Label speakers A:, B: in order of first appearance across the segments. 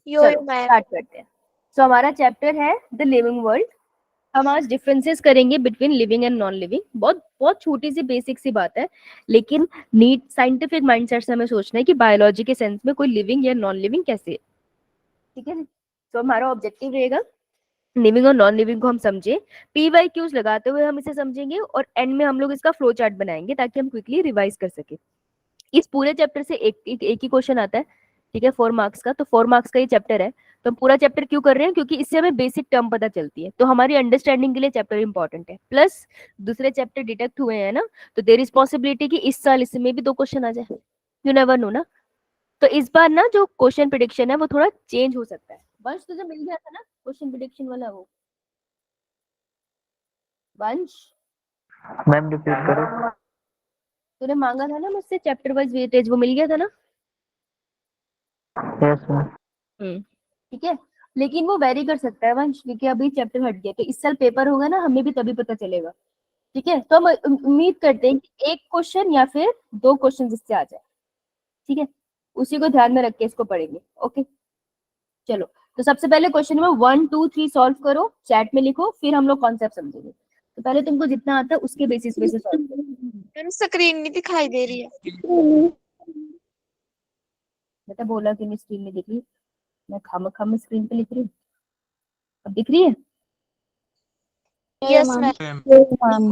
A: चलो स्टार्ट करते हैं। सो हमारा चैप्टर है द लिविंग वर्ल्ड। हम आज डिफरेंसेस करेंगे between living and non living. बहुत बहुत छोटी सी बेसिक सी बात है, लेकिन नीट साइंटिफिक माइंडसेट से हमें सोचना है कि बायोलॉजी के सेंस में कोई लिविंग या नॉन लिविंग कैसे है। ठीक है, तो हमारा ऑब्जेक्टिव रहेगा लिविंग और नॉन लिविंग को हम समझे, PYQs लगाते हुए हम इसे समझेंगे और एंड में हम लोग इसका फ्लो चार्ट बनाएंगे ताकि हम क्विकली रिवाइज कर सके। इस पूरे चैप्टर से एक ही क्वेश्चन आता है, ठीक है, 4 मार्क्स का। तो 4 मार्क्स का ये चैप्टर है। तो हम पूरा चैप्टर क्यों कर रहे हैं? क्योंकि इससे हमें बेसिक टर्म पता चलती है, तो हमारी अंडरस्टैंडिंग के लिए चैप्टर इंपॉर्टेंट है। प्लस दूसरे चैप्टर डिटेक्ट हुए हैं ना, तो देर इज पॉसिबिलिटी कि इस साल इसमें भी 2 क्वेश्चन आ जाए। यू नेवर नो ना। तो इस बार ना जो क्वेश्चन प्रिडिक्शन है वो थोड़ा चेंज हो सकता है। वंश तुझे मिल गया था ना क्वेश्चन प्रिडिक्शन वाला वो? वंश,
B: मैम रिपीट करो।
A: तूने मांगा था ना मुझसे चैप्टर वाइज वेटेज, वो मिल गया था ना?
B: Yes ma'am.
A: ठीक है, लेकिन वो वेरी कर सकता है वंश, क्योंकि अभी चैप्टर हट गया। तो इस साल पेपर होगा ना, हमें भी तभी पता चलेगा। ठीक है, तो हम उम्मीद करते हैं कि 1 क्वेश्चन या फिर 2 क्वेश्चन इससे आ जाए। ठीक है, उसी को ध्यान में रख के इसको पढ़ेंगे। ओके, चलो। तो सबसे पहले क्वेश्चन नंबर 1 2 3 सॉल्व करो, चैट में लिखो, फिर हम लोग कॉन्सेप्ट समझेंगे। तो पहले तुमको जितना आता है उसके बेसिस पे से सॉल्व करो।
C: स्क्रीन नहीं दिखाई दे रही है।
A: बेटा बोला कि नहीं स्क्रीन में दिख रही? मैं खामखा में स्क्रीन पे लिख रही हूँ। अब दिख रही है?
C: Yes ma'am.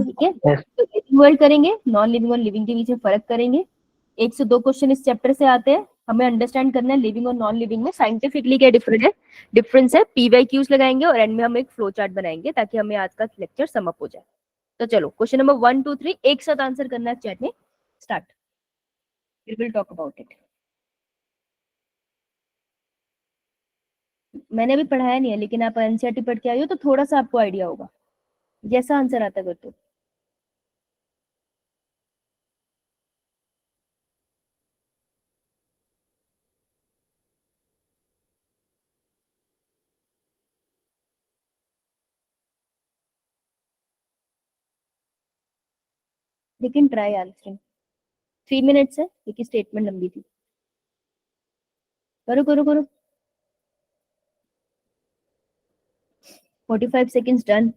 A: ठीक है, तो लिविंग वर्ल्ड करेंगे, नॉन लिविंग और लिविंग के बीच में फर्क करेंगे। 1 से 2 क्वेश्चन इस चैप्टर से आते हैं। हमें अंडरस्टैंड करना है लिविंग और नॉन लिविंग में साइंटिफिकली क्या डिफरेंस है। PYQs लगाएंगे और एंड में हम एक फ्लो चार्ट बनाएंगे ताकि हमें आज का लेक्चर सम अप हो जाए। तो चलो क्वेश्चन नंबर 1 2 3 एक साथ आंसर करना है चैट में। Start, we will talk about it. मैंने अभी पढ़ाया नहीं है, लेकिन आप एनसीईआरटी पढ़ के आई हो तो थोड़ा सा आपको आइडिया होगा। जैसा आंसर आता कर तो। लेकिन ट्राई आंसरिंग। 3 मिनट्स है, क्योंकि स्टेटमेंट लंबी थी। करो करो करो। 45 seconds done.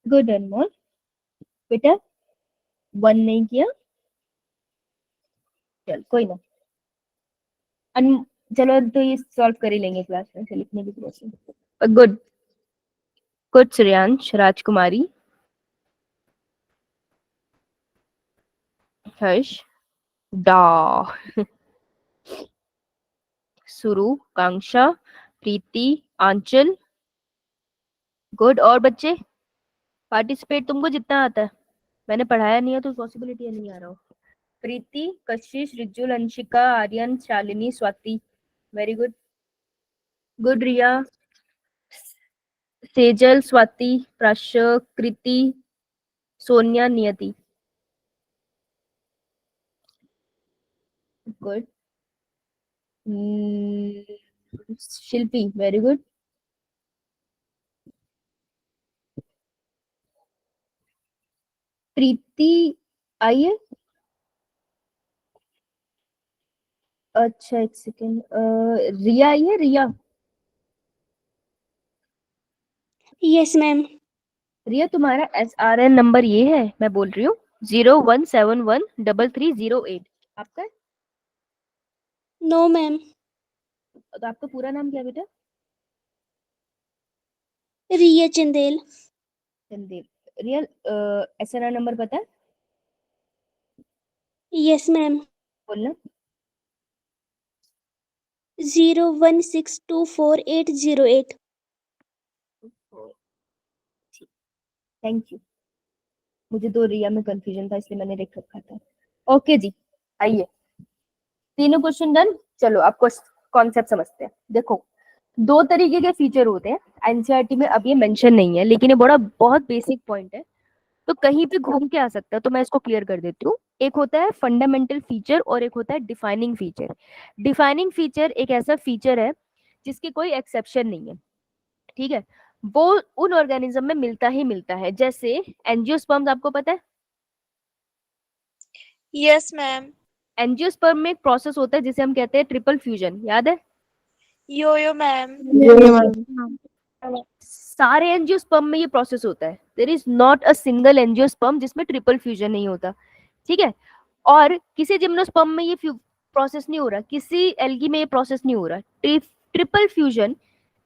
A: गुड अनमोल। बेटा 1 नहीं किया, चल कोई ना। अन चलो तो ये सॉल्व कर ही लेंगे क्लास में से लिखने की जरूरत। गुड गुड श्रेयांश, राजकुमारी, हर्ष, डा, सुरु, कांक्षा, प्रीति, आंचल। गुड। और बच्चे पार्टिसिपेट तुमको जितना आता है। मैंने पढ़ाया नहीं है तो पॉसिबिलिटी नहीं आ रहा हो। Preeti, Kashish, Rijul, Anshika, Aryan, Shalini, Swati. Very good. Good Riya, Sejal, Swati, Prashya, Kriti, Sonia, Niyati. Good. Shilpi, very good. Preeti आई है? अच्छा एक सेकेंड, रिया आई है? रिया,
C: यस मैम।
A: रिया तुम्हारा SRN नंबर ये है, मैं बोल रही हूँ 01713330 8 आपका है?
C: No ma'am.
A: तो आपका पूरा नाम क्या है बेटा?
C: Riya Chandel.
A: Sandeep. Real SRN number पता है?
C: Yes ma'am.
A: बोलना।
C: 01624808।
A: Thank you. मुझे तो रिया में कंफ्यूजन था इसलिए मैंने लिख रखा था। ओके जी, आइए। तीनों क्वेश्चन डन। चलो आपको कॉन्सेप्ट समझते हैं। देखो, 2 तरीके के फीचर होते हैं। एनसीईआरटी में अब ये मेंशन नहीं है, लेकिन ये बड़ा बहुत बेसिक पॉइंट है, तो कहीं पे घूम के आ सकता है, तो मैं इसको क्लियर कर देती हूँ। एक होता है फंडामेंटल फीचर और एक होता है डिफाइनिंग फीचर। डिफाइनिंग फीचर एक ऐसा फीचर है जिसकी कोई एक्सेप्शन नहीं है। ठीक है, वो उन ऑर्गेनिज्म में मिलता ही मिलता है। जैसे एंजियोस्पर्म्स, आपको पता है
D: यस मैम।
A: एंजियोस्पर्म में एक प्रोसेस होता है जिसे हम कहते हैं ट्रिपल फ्यूजन, याद है?
D: यो मैम।
A: सारे एंजियोस्पर्म में ये प्रोसेस होता है, there is not a single angiosperm जिसमें ट्रिपल फ्यूजन नहीं होता, ठीक है। और किसी जिम्नोस्पर्म में ये प्रोसेस नहीं हो रहा, किसी एल्गी में ये प्रोसेस नहीं हो रहा। ट्रिपल फ्यूजन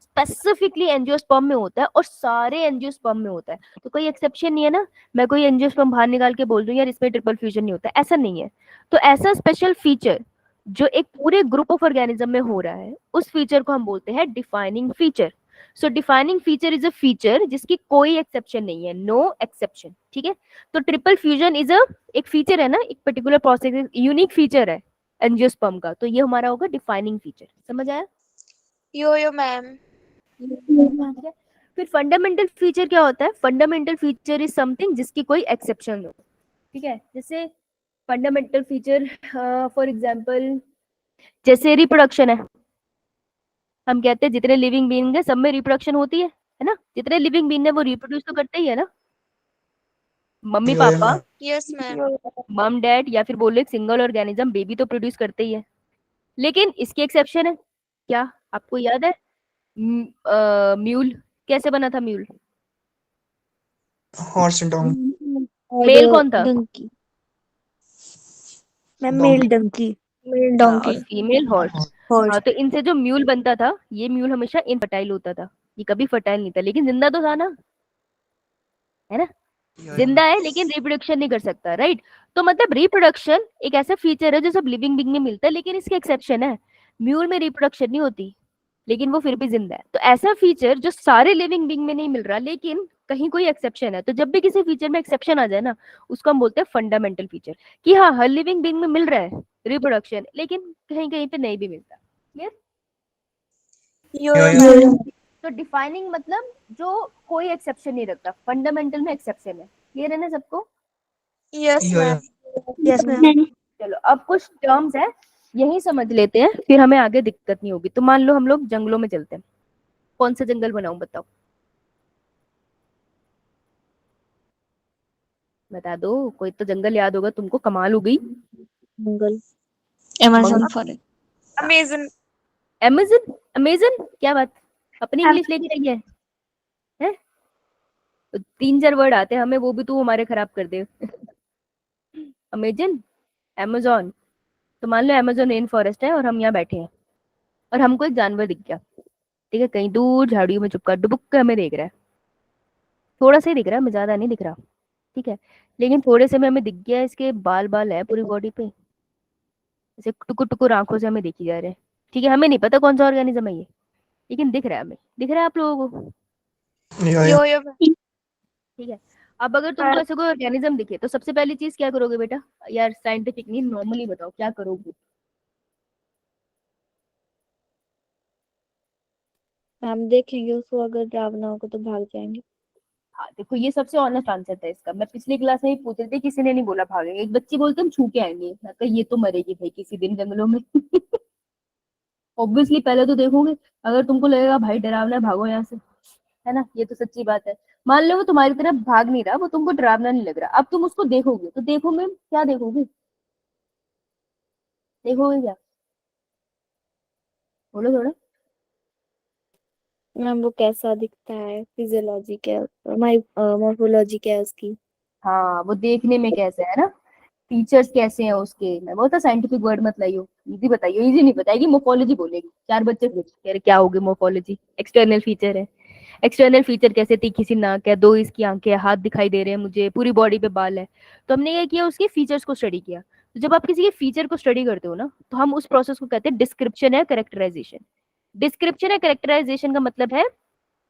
A: स्पेसिफिकली एंजियोस्पर्म में होता है और सारे एंजियोस्पर्म में होता है, तो कोई एक्सेप्शन नहीं है ना। मैं कोई एंजियोस्पर्म बाहर निकाल के बोल दूं यार इसमें ट्रिपल फ्यूजन नहीं होता, ऐसा नहीं है। तो ऐसा स्पेशल फीचर जो एक पूरे ग्रुप ऑफ ऑर्गेनिज्म में हो रहा है, उस फीचर को हम बोलते हैं defining feature. So defining feature is a feature जिसकी कोई एक्सेप्शन नहीं है, नो एक्सेप्शन, ठीक है। तो ट्रिपल फ्यूजन इज अ एक फीचर है ना, एक पर्टिकुलर प्रोसेस, यूनिक फीचर है एंजियोस्पर्म का, तो ये हमारा होगा डिफाइनिंग फीचर। समझ आया?
D: Yo ma'am.
A: ठीक है। फिर फंडामेंटल फीचर क्या होता है? फंडामेंटल फीचर इज समथिंग जिसकी कोई एक्सेप्शन हो, ठीक है। जैसे फंडामेंटल फीचर फॉर एग्जांपल जैसे रिप्रोडक्शन है, हम कहते हैं जितने लिविंग बीइंग है सब में रिप्रोडक्शन होती है ना? जितने लिविंग बीइंग है वो रिप्रोड्यूस तो करते ही है ना, मम्मी पापा,
D: यस मैम।
A: मम डैड, या फिर बोलो एक सिंगल ऑर्गेनिज्म बेबी तो प्रोड्यूस करते ही है। लेकिन इसकी एक्सेप्शन है क्या? आपको याद है म्यूल कैसे बना था? म्यूल
B: हॉर्स डोंग
A: मेल कौन था?
C: Donkey ma'am,
B: donkey
C: male donkey, male
A: हाँ, और
C: डोंकी,
A: फीमेल हॉर्स।
C: हॉर्स।
A: हाँ, तो इनसे जो म्यूल बनता था, ये म्यूल हमेशा इनफर्टाइल होता था, ये कभी फर्टाइल नहीं था, लेकिन जिंदा तो था ना, है ना? जिंदा है लेकिन रिप्रोडक्शन नहीं कर सकता, राइट? तो मतलब रिप्रोडक्शन एक ऐसा फीचर है जो सब लिविंग बीइंग में मिलता है, लेकिन इसके एक्सेप्शन है। म्यूल में रिप्रोडक्शन नहीं होती लेकिन वो फिर भी जिंदा है। तो ऐसा फीचर जो सारे लिविंग बीइंग में नहीं मिल रहा लेकिन कहीं कोई एक्सेप्शन है, तो जब भी किसी फीचर में एक्सेप्शन आ जाए ना, उसको हम बोलते हैं फंडामेंटल फीचर, कि हाँ हर लिविंग बीइंग में मिल रहा है रिप्रोडक्शन, लेकिन कहीं कहीं पे नहीं भी मिलता। क्लियर?
D: यो
B: यो
D: मैम।
A: तो डिफाइनिंग मतलब जो कोई एक्सेप्शन नहीं रखता, फंडामेंटल में एक्सेप्शन है। क्लियर है ना सबको?
D: यस
B: यो
D: मैम।
C: Yes ma'am.
A: चलो अब कुछ टर्म्स है, यही समझ लेते हैं, फिर हमें आगे दिक्कत नहीं होगी। तो मान लो हम लोग जंगलों में चलते हैं, कौन सा जंगल बनाऊं बताओ? बता दो, कोई तो जंगल याद होगा तुमको, कमाल हो गई।
C: Mangal,
B: Amazon
C: forest,
D: Amazon.
A: Amazon? Amazon क्या बात, अपनी इंग्लिश लेके रही है? तो 3-4 वर्ड आते हैं हमें, वो भी तू हमारे खराब कर दे। Amazon, Amazon. तो मान लो अमेजोन रेन फॉरेस्ट है और हम यहाँ बैठे हैं और हमको एक जानवर दिख गया, ठीक है, कहीं दूर झाड़ियों में छुपकर डुबुक के हमें देख रहा है, थोड़ा सा ही दिख रहा है, हमें ज्यादा नहीं दिख रहा, ठीक है। लेकिन थोड़े से में हमें दिख गया, इसके बाल बाल है पूरी बॉडी पे, ऐसे टुकुर टुकुर आंखों से हमें देखी जा रहे हैं, ठीक है। हमें नहीं पता कौन सा ऑर्गेनिज्म है ये, लेकिन दिख रहा है हमें, दिख रहा है आप लोगों को,
B: यो
D: यो
A: ठीक है। अब अगर तुमको ऐसे कोई ऑर्गेनिज्म दिखे तो सबसे पहली चीज क्या करोगे बेटा? यार साइंटिफिक नहीं, नॉर्मली बताओ क्या करोगे?
C: हम देखेंगे उसको, अगर डरावना होगा तो भाग जाएंगे।
A: हाँ देखो, ये सबसे ऑनेस्ट आंसर था इसका। मैं पिछली क्लास में ही पूछ रही थी, किसी ने नहीं बोला भागेंगे, एक बच्ची बोलते हम छू के आएंगे, मैं कहा ये तो मरेगी भाई किसी दिन जंगलों में। ऑब्वियसली पहले तो देखोगे, अगर तुमको लगेगा भाई डरावना है भागो यहाँ से, है ना? ये तो सच्ची बात है। मान लो वो तुम्हारी तरफ भाग नहीं रहा, वो तुमको डरावना नहीं लग रहा, अब तुम उसको देखोगे तो देखोगे क्या? देखोगे, देखोगे क्या? बोलो थोड़ा।
C: मैम वो कैसा दिखता है, फिजियोलॉजी क्या, मॉर्फोलॉजी क्या है उसकी।
A: हाँ, वो देखने में कैसे है ना, फीचर्स कैसे हैं उसके। मैं बोलता साइंटिफिक वर्ड मत लाइयो, इजी बताइयो। इजी नहीं बताएगी, मोफोलॉजी बोलेगी। 4 बच्चे पूछ कह रहे क्या होगी मोफोलॉजी? एक्सटर्नल फीचर है। एक्सटर्नल फीचर कैसे? तीखी सी नाक है, 2 इसकी आंखें, हाथ दिखाई दे रहे हैं मुझे, पूरी बॉडी पे बाल है। तो हमने क्या किया, उसके फीचर्स को स्टडी किया। तो जब आप किसी के फीचर को स्टडी करते हो ना, तो हम उस प्रोसेस को कहते हैं डिस्क्रिप्शन या कैरेक्टराइजेशन। डिस्क्रिप्शन या कैरेक्टराइजेशन का मतलब है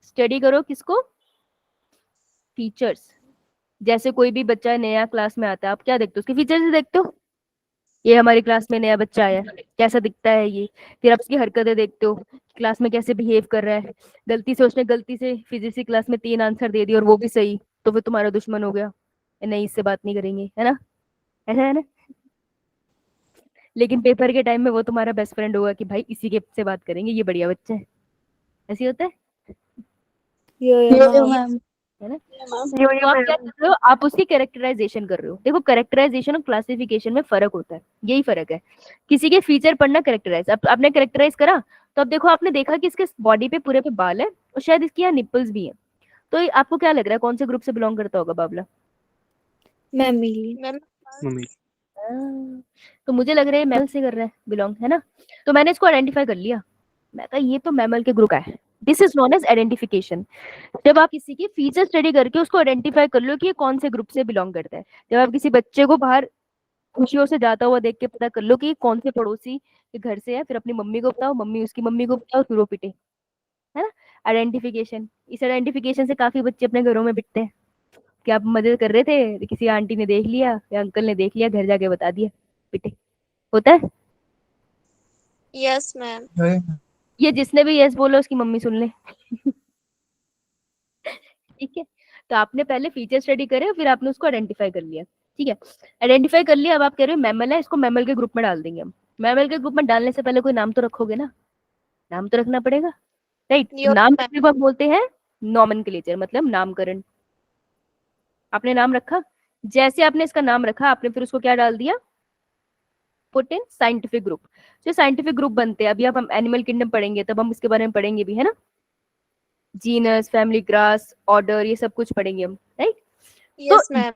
A: स्टडी करो किसको? फीचर्स। जैसे कोई भी बच्चा नया क्लास में आता है, आप क्या देखते हो? उसके फीचर्स ही देखते हो। ये हमारी क्लास में नया बच्चा आया है, कैसा दिखता है ये। फिर आप उसकी हरकतें देखते हो, क्लास में कैसे बिहेव कर रहा है। गलती से फिजिक्स की क्लास में 3 आंसर दे दिए और वो भी सही, तो फिर तुम्हारा दुश्मन हो गया, नहीं इससे बात नहीं करेंगे, है ना? ऐसा है ना? लेकिन पेपर के टाइम में वो तुम्हारा बेस्ट फ्रेंड होगा कि भाई इसी के से बात करेंगे, ये बढ़िया बच्चा है। ऐसे ही होता है।
B: Yo-yo,
C: ma'am.
B: ma'am.
A: है ना? तो आप क्या कर रहे हो, आप उसकी कैरेक्टराइजेशन कर रहे हो। देखो कैरेक्टराइजेशन और क्लासिफिकेशन में फर्क होता है, यही फर्क है। किसी के फीचर पढ़ना, कैरेक्टराइज, अब आपने कैरेक्टराइज करा तो अब देखो आपने देखा कि इसके बॉडी पे पूरे पे बाल है और शायद इसकी यहाँ निप्पल्स भी है। तो ये आपको क्या लग रहा है कौन से ग्रुप से बिलोंग करता होगा बाबला?
C: Mammalian.
D: Ma'am.
A: तो मुझे लग रहा है मैमल से कर रहा है बिलोंग, है ना? तो मैंने इसको आइडेंटिफाई कर लिया, मैं कहा ये तो मैमल के ग्रुप का है। This is known as identification. जब आप किसी की फीचर स्टडी करके उसको आइडेंटिफाई कर लो कि ये कौन से ग्रुप से बिलोंग करता है। जब आप किसी बच्चे को बाहर खुशियों से जाता हुआ देख के पता कर लो कि ये कौन से पड़ोसी के घर से है, फिर अपनी मम्मी को बताओ, मम्मी उसकी मम्मी को बताओ, फिर वो पिटे, है ना? आइडेंटिफिकेशन। इस आइडेंटिफिकेशन से काफी बच्चे अपने घरों में पिटते हैं कि आप मदद कर रहे थे, किसी आंटी ने देख लिया या अंकल ने देख लिया, घर जाके बता दिया, पिटे। होता है
D: Yes, ma'am.
A: ये, जिसने भी यस बोला उसकी मम्मी सुन ले। ठीक है, तो आपने पहले फीचर स्टडी करे फिर आपने उसको आइडेंटिफाई कर लिया। ठीक है, आइडेंटिफाई कर लिया, अब आप कह रहे हो मैमल है, इसको मैमल के ग्रुप में डाल देंगे हम। मैमल के ग्रुप में डालने से पहले कोई नाम तो रखोगे ना, नाम तो रखना पड़ेगा, राइट?
D: Yes,
A: नाम
D: ma'am.
A: रखने को हम बोलते हैं नॉमेनक्लेचर, मतलब नामकरण। आपने नाम रखा, जैसे आपने इसका नाम रखा आपने फिर उसको क्या डाल दिया, पुट इन साइंटिफिक ग्रुप। जो साइंटिफिक ग्रुप बनते हैं, अभी अब हम एनिमल किंगडम पढ़ेंगे तब हम इसके बारे में पढ़ेंगे भी, है ना? जीनस, फैमिली, ग्रास, ऑर्डर, ये सब कुछ पढ़ेंगे हम, राइट?
D: Yes,
A: तो
D: ma'am.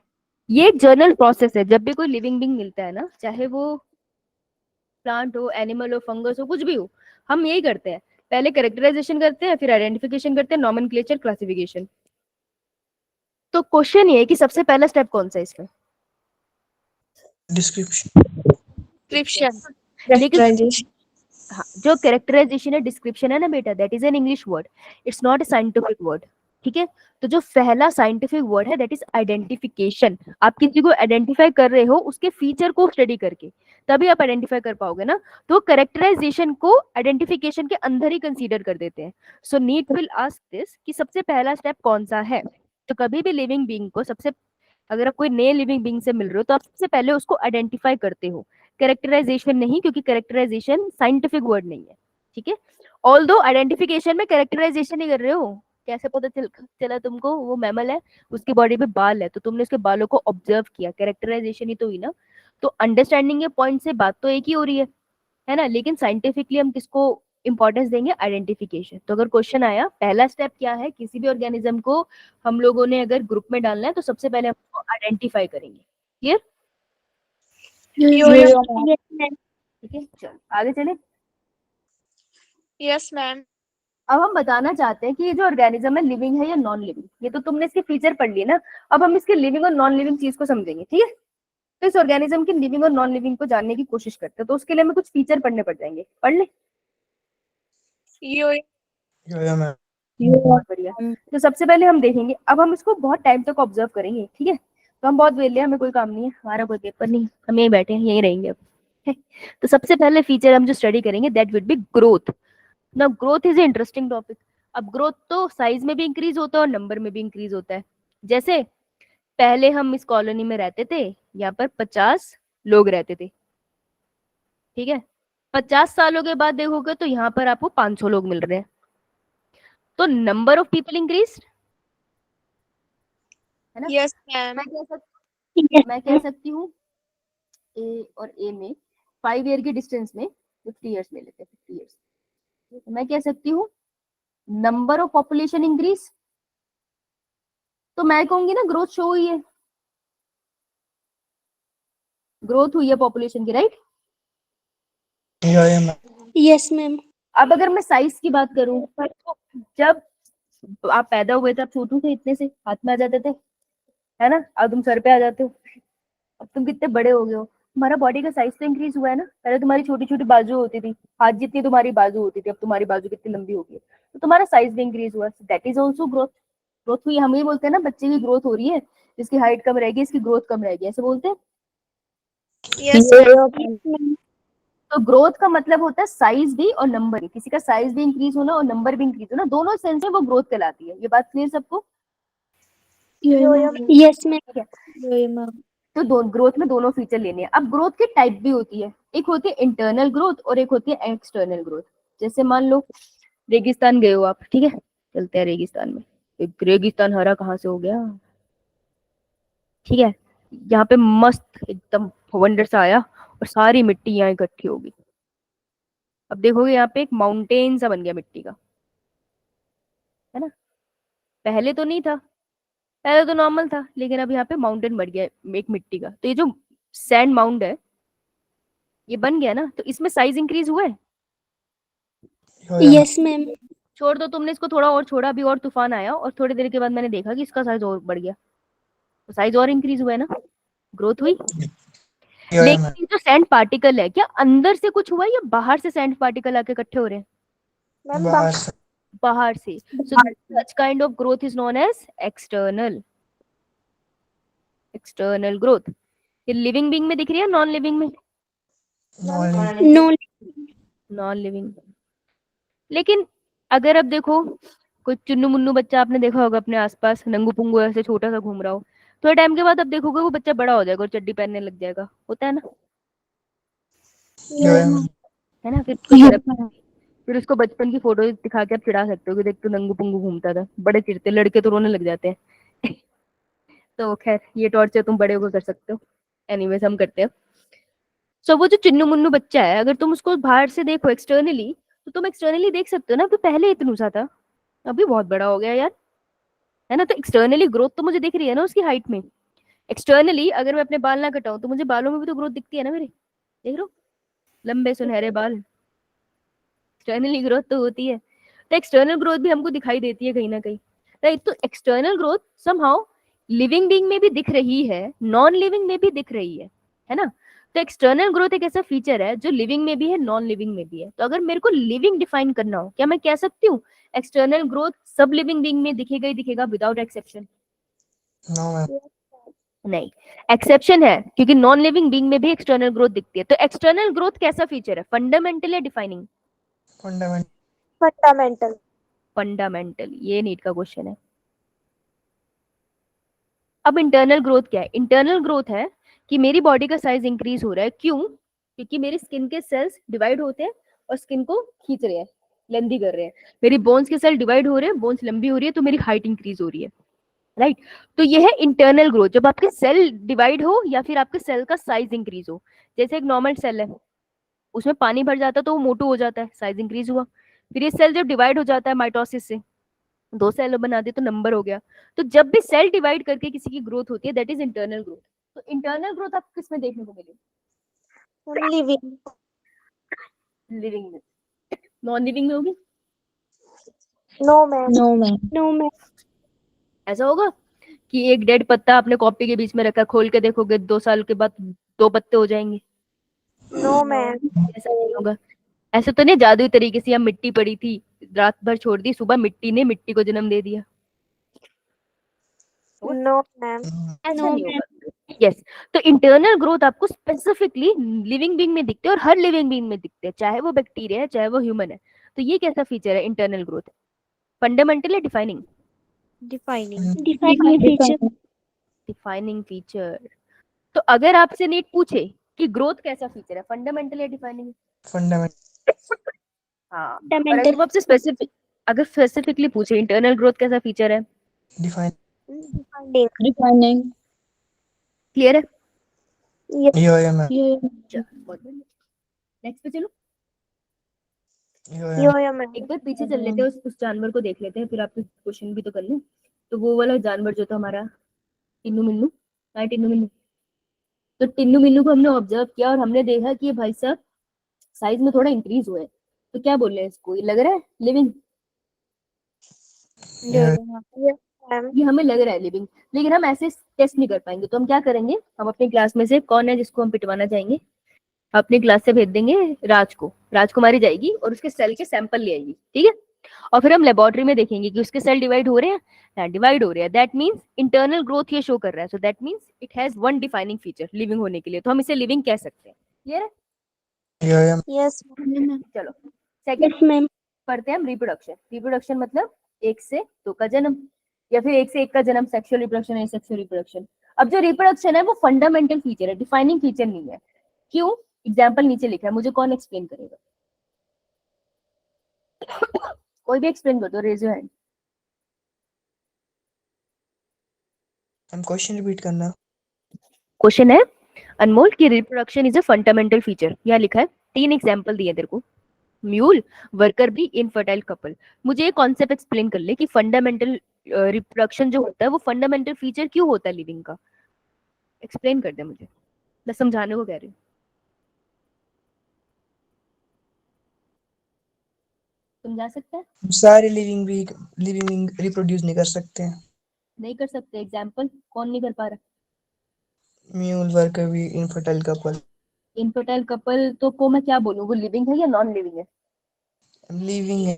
A: ये एक जर्नल प्रोसेस है। जब भी कोई लिविंग बीइंग मिलता है ना, चाहे वो प्लांट हो, एनिमल हो, फंगस हो, कुछ भी हो, हम यही करते हैं, पहले कैरेक्टराइजेशन करते हैं, फिर आइडेंटिफिकेशन करते हैं, नॉमेनक्लेचर, क्लासिफिकेशन। तो क्वेश्चन ये है कि सबसे पहला स्टेप कौन सा है इसमें?
D: Description.
A: लेकिन
C: Characterization.
A: हाँ, जो कैरेक्टराइजेशन है, डिस्क्रिप्शन है ना बेटा, that is an English word, it's not a scientific word. ठीक है, तो जो पहला साइंटिफिक वर्ड है दैट इज आइडेंटिफिकेशन। आप किसी को आइडेंटिफाई कर रहे हो उसके फीचर को स्टडी करके, तभी आप आइडेंटिफाई कर पाओगे ना। तो कैरेक्टराइजेशन को आइडेंटिफिकेशन के अंदर ही कंसीडर कर देते हैं। सो नीट विल आस्क दिस कि सबसे पहला स्टेप कौन सा है। तो कभी भी लिविंग बीइंग को सबसे, अगर आप कोई नए लिविंग बीइंग से मिल रहे हो तो आप सबसे पहले उसको आइडेंटिफाई करते हो, कैरेक्टराइजेशन नहीं, क्योंकि कैरेक्टराइजेशन साइंटिफिक वर्ड नहीं है। ठीक है, ऑल दो आइडेंटिफिकेशन में कैरेक्टराइजेशन ही कर रहे हो। कैसे पता चला तुमको वो मैमल है, उसकी बॉडी पे बाल है, तो तुमने उसके बालों को ऑब्जर्व किया, कैरेक्टराइजेशन ही तो हुई ना। तो अंडरस्टैंडिंग के पॉइंट से बात तो एक ही हो रही है ना? लेकिन साइंटिफिकली हम किसको इंपॉर्टेंस देंगे? आइडेंटिफिकेशन। तो अगर क्वेश्चन आया पहला स्टेप क्या है, किसी भी ऑर्गेनिज्म को हम लोगों ने अगर ग्रुप में डालना है तो सबसे पहले हम उसको आइडेंटिफाई करेंगे। क्लियर?
C: Yo-yo.
D: Yes, ma'am.
A: ठीक है, चलो आगे चले।
D: Yes, ma'am.
A: अब हम बताना चाहते हैं कि ये जो ऑर्गेनिज्म है लिविंग है या नॉन लिविंग। ये तो तुमने इसके फीचर पढ़ लिए ना, अब हम इसके लिविंग और नॉन लिविंग चीज को समझेंगे। ठीक है, तो इस ऑर्गेनिज्म की लिविंग और नॉन लिविंग को जानने की कोशिश करते हैं, तो उसके लिए हमें कुछ फीचर पढ़ने पड़ जाएंगे। पढ़ ले।
D: Yo.
A: बहुत बढ़िया। तो सबसे पहले हम देखेंगे, अब हम इसको बहुत टाइम तक ऑब्जर्व करेंगे। ठीक है, तो हम बहुत वेले हैं, हमें कोई काम नहीं है, हमारा कोई पेपर नहीं, हम यहीं बैठे हैं, यहीं रहेंगे अब। तो सबसे पहले फीचर हम जो स्टडी करेंगे that will be growth. Now growth is a interesting topic. अब ग्रोथ तो साइज में भी इंक्रीज होता है और नंबर में भी इंक्रीज होता है। जैसे पहले हम इस कॉलोनी में रहते थे, यहाँ पर 50 लोग रहते थे। ठीक है, 50 सालों के बाद देखोगे तो यहाँ पर आपको 500 लोग मिल रहे हैं। तो नंबर ऑफ पीपल इंक्रीज, है ना?
D: Yes, ma'am.
A: मैं कह सकती हूँ ए और ए में 5 ईयर की डिस्टेंस में 50 ईयर्स ले लेते हैं, 50 ईयर्स। तो मैं कह सकती हूँ नंबर ऑफ पॉपुलेशन इंक्रीज। तो मैं कहूंगी ना ग्रोथ शो हुई है, ग्रोथ हुई है पॉपुलेशन की, राइट?
C: Yes, ma'am.
A: अब अगर मैं साइज की बात करूं, तो जब आप पैदा हुए थे आप छोटू थे, इतने से हाथ में आ जाते थे, है ना? अब तुम सर पे आ जाते हो, अब तुम कितने बड़े हो गए हो। तुम्हारा बॉडी का साइज तो इंक्रीज हुआ है ना। पहले तुम्हारी छोटी छोटी बाजू होती थी, हाथ जितनी तुम्हारी बाजू होती थी, अब तुम्हारी बाजू कितनी लंबी हो गई है, तो तुम्हारा साइज भी इंक्रीज हुआ। That is also growth. Growth हुई, हम ये बोलते हैं ना बच्चे की ग्रोथ हो रही है, इसकी हाइट कम रहेगी, इसकी ग्रोथ कम रहेगी, ऐसे बोलते हैं।
D: Yes, ma'am.
A: तो ग्रोथ का मतलब होता है साइज भी और नंबर भी। किसी का साइज भी इंक्रीज होना और नंबर भी इंक्रीज होना, दोनों सेंस में वो ग्रोथ कहलाती है। ये बात क्लियर सबको?
C: Yes, ma'am.
A: ठीक है,
C: Yo-yo, ma'am.
A: तो ग्रोथ में दोनों फीचर लेने हैं। अब ग्रोथ की टाइप भी होती है, एक होती है इंटरनल ग्रोथ और एक होती है एक्सटर्नल ग्रोथ। जैसे मान लो रेगिस्तान गए हो आप, ठीक है, चलते हैं रेगिस्तान में, एक रेगिस्तान हरा कहाँ से हो गया? ठीक है, यहाँ पे मस्त एकदम वंडर सा आया और सारी मिट्टी यहाँ इकट्ठी होगी। अब देखोगे यहाँ पे एक माउंटेन सा बन गया मिट्टी का, है ना? पहले तो नहीं था, पहले तो नॉर्मल था, लेकिन अब यहाँ पे माउंटेन बढ़ गया है एक मिट्टी का। तो ये जो सैंड माउंट है ये बन गया ना, तो इसमें साइज इंक्रीज हुआ है?
B: Yes, ma'am.
A: छोड़ दो, तुमने इसको थोड़ा और छोड़ा, अभी और तूफान आया और थोड़ी देर के बाद मैंने देखा कि इसका साइज और बढ़ गया, तो साइज और इंक्रीज हुआ है ना, ग्रोथ हुई। लेकिन ये जो सैंड पार्टिकल है, क्या अंदर से कुछ हुआ है या बाहर से सैंड पार्टिकल आके इकट्ठे हो रहे हैं?
C: मैम
A: बाहर से। So such kind of growth is known as external growth. ये लिविंग बीइंग में दिख रही है, नॉन लिविंग में?
B: No.
A: Non living. लेकिन अगर अब देखो कोई चुन्नू मुन्नू बच्चा आपने देखा होगा अपने आसपास, नंगू पुंगू ऐसे छोटा सा घूम रहा हो, थोड़े टाइम के बाद अब देखोगे वो बच्चा बड़ा हो जाएगा और चड्डी पहनने लग जाएगा, होता है ना? है ना? फिर उसको बचपन की फोटो दिखा के आप चिढ़ा सकते हो कि देख तू नंगू पुंगू घूमता था, बड़े चिढ़ते, लड़के तो रोने लग जाते हैं। तो खैर ये टॉर्चर तुम बड़े होकर कर सकते हो, एनीवेज हम करते हैं। सो वो जो चिन्नू मुन्नू बच्चा है, अगर तुम उसको बाहर से देखो एक्सटर्नली, तो तुम एक्सटर्नली देख सकते हो ना, अभी पहले इतना सा था, अभी बहुत बड़ा हो गया यार, है ना? तो एक्सटर्नली ग्रोथ तो मुझे दिख रही है ना उसकी हाइट में। एक्सटर्नली अगर मैं अपने बाल ना कटाऊं तो मुझे बालों में भी तो ग्रोथ दिखती है ना मेरे, देख रहे हो लंबे सुनहरे बाल, एक्सटर्नली ग्रोथ तो होती है। तो एक्सटर्नल ग्रोथ भी हमको दिखाई देती है कहीं ना कहीं, राइट? तो external growth somehow living being में भी दिख रही है, नॉन लिविंग में भी दिख रही है ना? तो एक्सटर्नल ग्रोथ एक ऐसा फीचर है जो लिविंग में भी है, नॉन लिविंग में भी है। तो अगर मेरे को लिविंग डिफाइन करना हो, क्या मैं कह सकती हूँ एक्सटर्नल ग्रोथ सब लिविंग बीइंग में दिखेगा ही दिखेगा विदाउट एक्सेप्शन? नहीं, एक्सेप्शन है, क्योंकि नॉन लिविंग बीइंग में भी एक्सटर्नल ग्रोथ दिखती है। तो एक्सटर्नल ग्रोथ कैसा फीचर है, फंडामेंटल या डिफाइनिंग?
C: फंडामेंटल।
A: फंडामेंटल, ये नीट का क्वेश्चन है। अब इंटरनल ग्रोथ क्या है? इंटरनल ग्रोथ है कि मेरी बॉडी का साइज इंक्रीज हो रहा है, क्यों? क्योंकि मेरी स्किन के सेल्स डिवाइड होते हैं और स्किन को खींच रहे हैं, लेंथी कर रहे हैं। मेरी बोन्स के सेल डिवाइड हो रहे हैं, बोन्स लंबी हो रही है, तो मेरी हाइट इंक्रीज हो रही है, राइट? तो ये है इंटरनल ग्रोथ, जब आपके सेल डिवाइड हो या फिर आपके सेल का साइज इंक्रीज हो। जैसे एक नॉर्मल सेल है, उसमें पानी भर जाता है तो वो मोटू हो जाता है, साइज इंक्रीज हुआ। फिर ये सेल जब डिवाइड हो जाता है माइटोसिस से, 2 सेल बना दे तो नंबर हो गया। तो जब भी सेल डिवाइड करके किसी की ग्रोथ होती है, दैट इज इंटरनल ग्रोथ। तो इंटरनल ग्रोथ आपको किसमें देखने को मिलेगी?
C: लिविंग।
A: लिविंग में। नॉन लिविंग में होगी?
C: No ma'am.
B: No, ma'am.
C: No ma'am.
A: ऐसा होगा कि एक डेड पत्ता आपने कॉपी के बीच में रखा, खोल के देखोगे 2 साल के बाद 2 पत्ते हो जाएंगे?
C: No ma'am.
A: ऐसा नहीं होगा। ऐसे तो नहीं जादुई तरीके से, यहाँ मिट्टी पड़ी थी, रात भर छोड़ दी, सुबह मिट्टी ने मिट्टी को जन्म दे दिया,
C: नो मैम।
A: ऐसा नहीं होगा। यस, तो इंटरनल ग्रोथ आपको स्पेसिफिकली लिविंग बीइंग में दिखते हैं और हर लिविंग बीइंग में दिखते हैं, चाहे वो बैक्टीरिया है चाहे वो ह्यूमन है। तो ये कैसा फीचर है इंटरनल ग्रोथ? फंडामेंटल या डिफाइनिंग?
C: डिफाइनिंग।
A: Defining feature. तो अगर आपसे नीट पूछे कि ग्रोथ कैसा फीचर है, फंडामेंटल या डिफाइनिंग? हाँ, और अगर वो आपसे स्पेसिफिकली पूछे इंटरनल ग्रोथ कैसा फीचर है,
B: Defining.
A: क्लियर है?
B: Yeah.
A: नेक्स्ट पे चलो,
C: मैम।
A: एक बार पीछे चल लेते हैं, उस जानवर को देख लेते हैं, फिर आपके क्वेश्चन भी तो कर लें। तो वो वाला जानवर जो था हमारा टिन्नू मिन्नू, हाँ टिन्नू मिन्नू। तो टिन्नू मिन्नू को हमने ऑब्जर्व किया और हमने देखा कि ये भाई साहब साइज में थोड़ा इंक्रीज हुआ है। तो क्या बोल रहे हैं इसको, ये लग रहा है लिविंग? ये हमें लग रहा है लिविंग, लेकिन हम ऐसे टेस्ट नहीं कर पाएंगे। तो हम क्या करेंगे, हम अपनी क्लास में से कौन है जिसको हम पिटवाना चाहेंगे, अपनी क्लास से भेज देंगे राज को, राजकुमारी जाएगी और उसके सेल के सैंपल ले आएगी, ठीक है? और फिर हम लेबोरेटरी में देखेंगे कि उसके सेल डिवाइड हो रहे हैं, हाँ डिवाइड हो रहे हैं, दैट मींस इंटरनल ग्रोथ ये शो कर रहा है। So that means it has one defining feature living होने के लिए, तो हम इसे लिविंग कह सकते हैं। क्लियर है?
C: यस
A: चलो सेकंड
B: ma'am.
A: पढ़ते हैं हम, रिप्रोडक्शन। रिप्रोडक्शन मतलब 1 से 2 का जन्म, या फिर 1 से 1 का जन्म, सेक्सुअल रिप्रोडक्शन है, सेक्सुअल रिप्रोडक्शन। अब जो रिप्रोडक्शन है वो फंडामेंटल फीचर है, डिफाइनिंग फीचर नहीं है। क्यों? एग्जाम्पल नीचे लिखा है, मुझे कौन एक्सप्लेन करेगा? कोई भी एक्सप्लेन कर दो, रेज योर हैंड।
B: हम क्वेश्चन रिपीट करना।
A: क्वेश्चन है अनमोल की reproduction is a fundamental feature, यहाँ लिखा है 3 एग्जांपल दिए तेरे को, mule, worker bee, infertile couple. मुझे ये कॉन्सेप्ट एक्सप्लेन कर ले कि फंडामेंटल रिप्रोडक्शन जो होता है वो फंडामेंटल फीचर क्यों होता है लिविंग का, एक्सप्लेन कर दे मुझे, मैं समझाने को कह रही हूँ। समझा सकता है?
B: हम सारे लिविंग रिप्रोड्यूस नहीं कर सकते हैं।
A: नहीं कर सकते, एग्जांपल कौन नहीं कर पा रहा?
B: म्यूल, वर्कर भी, इनफर्टाइल कपल।
A: इनफर्टाइल कपल तो को मैं क्या बोलूँ, वो लिविंग है या नॉन लिविंग है?
B: लिविंग है।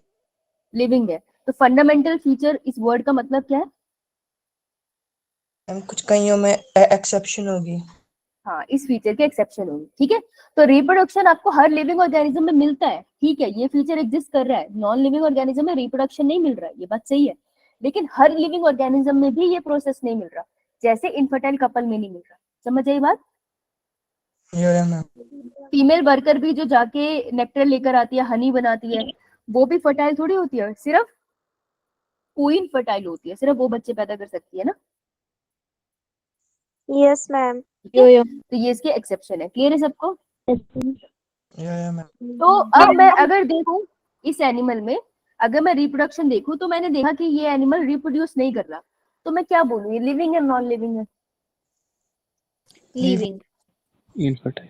A: लिविंग है। तो फंडामेंटल फीचर इस वर्ड का मतलब क्या है?
B: हम कुछ कईयों में एक्सेप्शन होगी।
A: हाँ, इस फीचर के एक्सेप्शन होंगे, ठीक है। तो रिप्रोडक्शन आपको हर लिविंग ऑर्गेनिज्म में मिलता है, ठीक है, ये फीचर एग्जिस्ट कर रहा है। नॉन लिविंग ऑर्गेनिज्म में रिप्रोडक्शन नहीं मिल रहा है, ये बात सही है, लेकिन हर लिविंग ऑर्गेनिज्म में भी ये प्रोसेस नहीं मिल रहा, जैसे इनफर्टाइल कपल में नहीं मिल रहा। समझ आई बात?
B: ये मैम।
A: फीमेल वर्कर भी जो जाके नेक्टर लेकर आती है, हनी बनाती है, वो भी फर्टाइल थोड़ी होती है, सिर्फ क्वीन फर्टाइल होती है, सिर्फ वो बच्चे पैदा कर सकती है ना।
C: Yes, ma'am.
A: ठीक है, तो ये इसके एक्सेप्शन है। क्लियर है सबको?
B: ये मैम।
A: तो अब मैं अगर देखूं इस एनिमल में, अगर मैं रिप्रोडक्शन देखूं तो मैंने देखा कि ये एनिमल रिप्रोड्यूस नहीं कर रहा, तो मैं क्या बोलूं, ये लिविंग है नॉन लिविंग है?
C: Leaving.
E: इनफर्टाइल।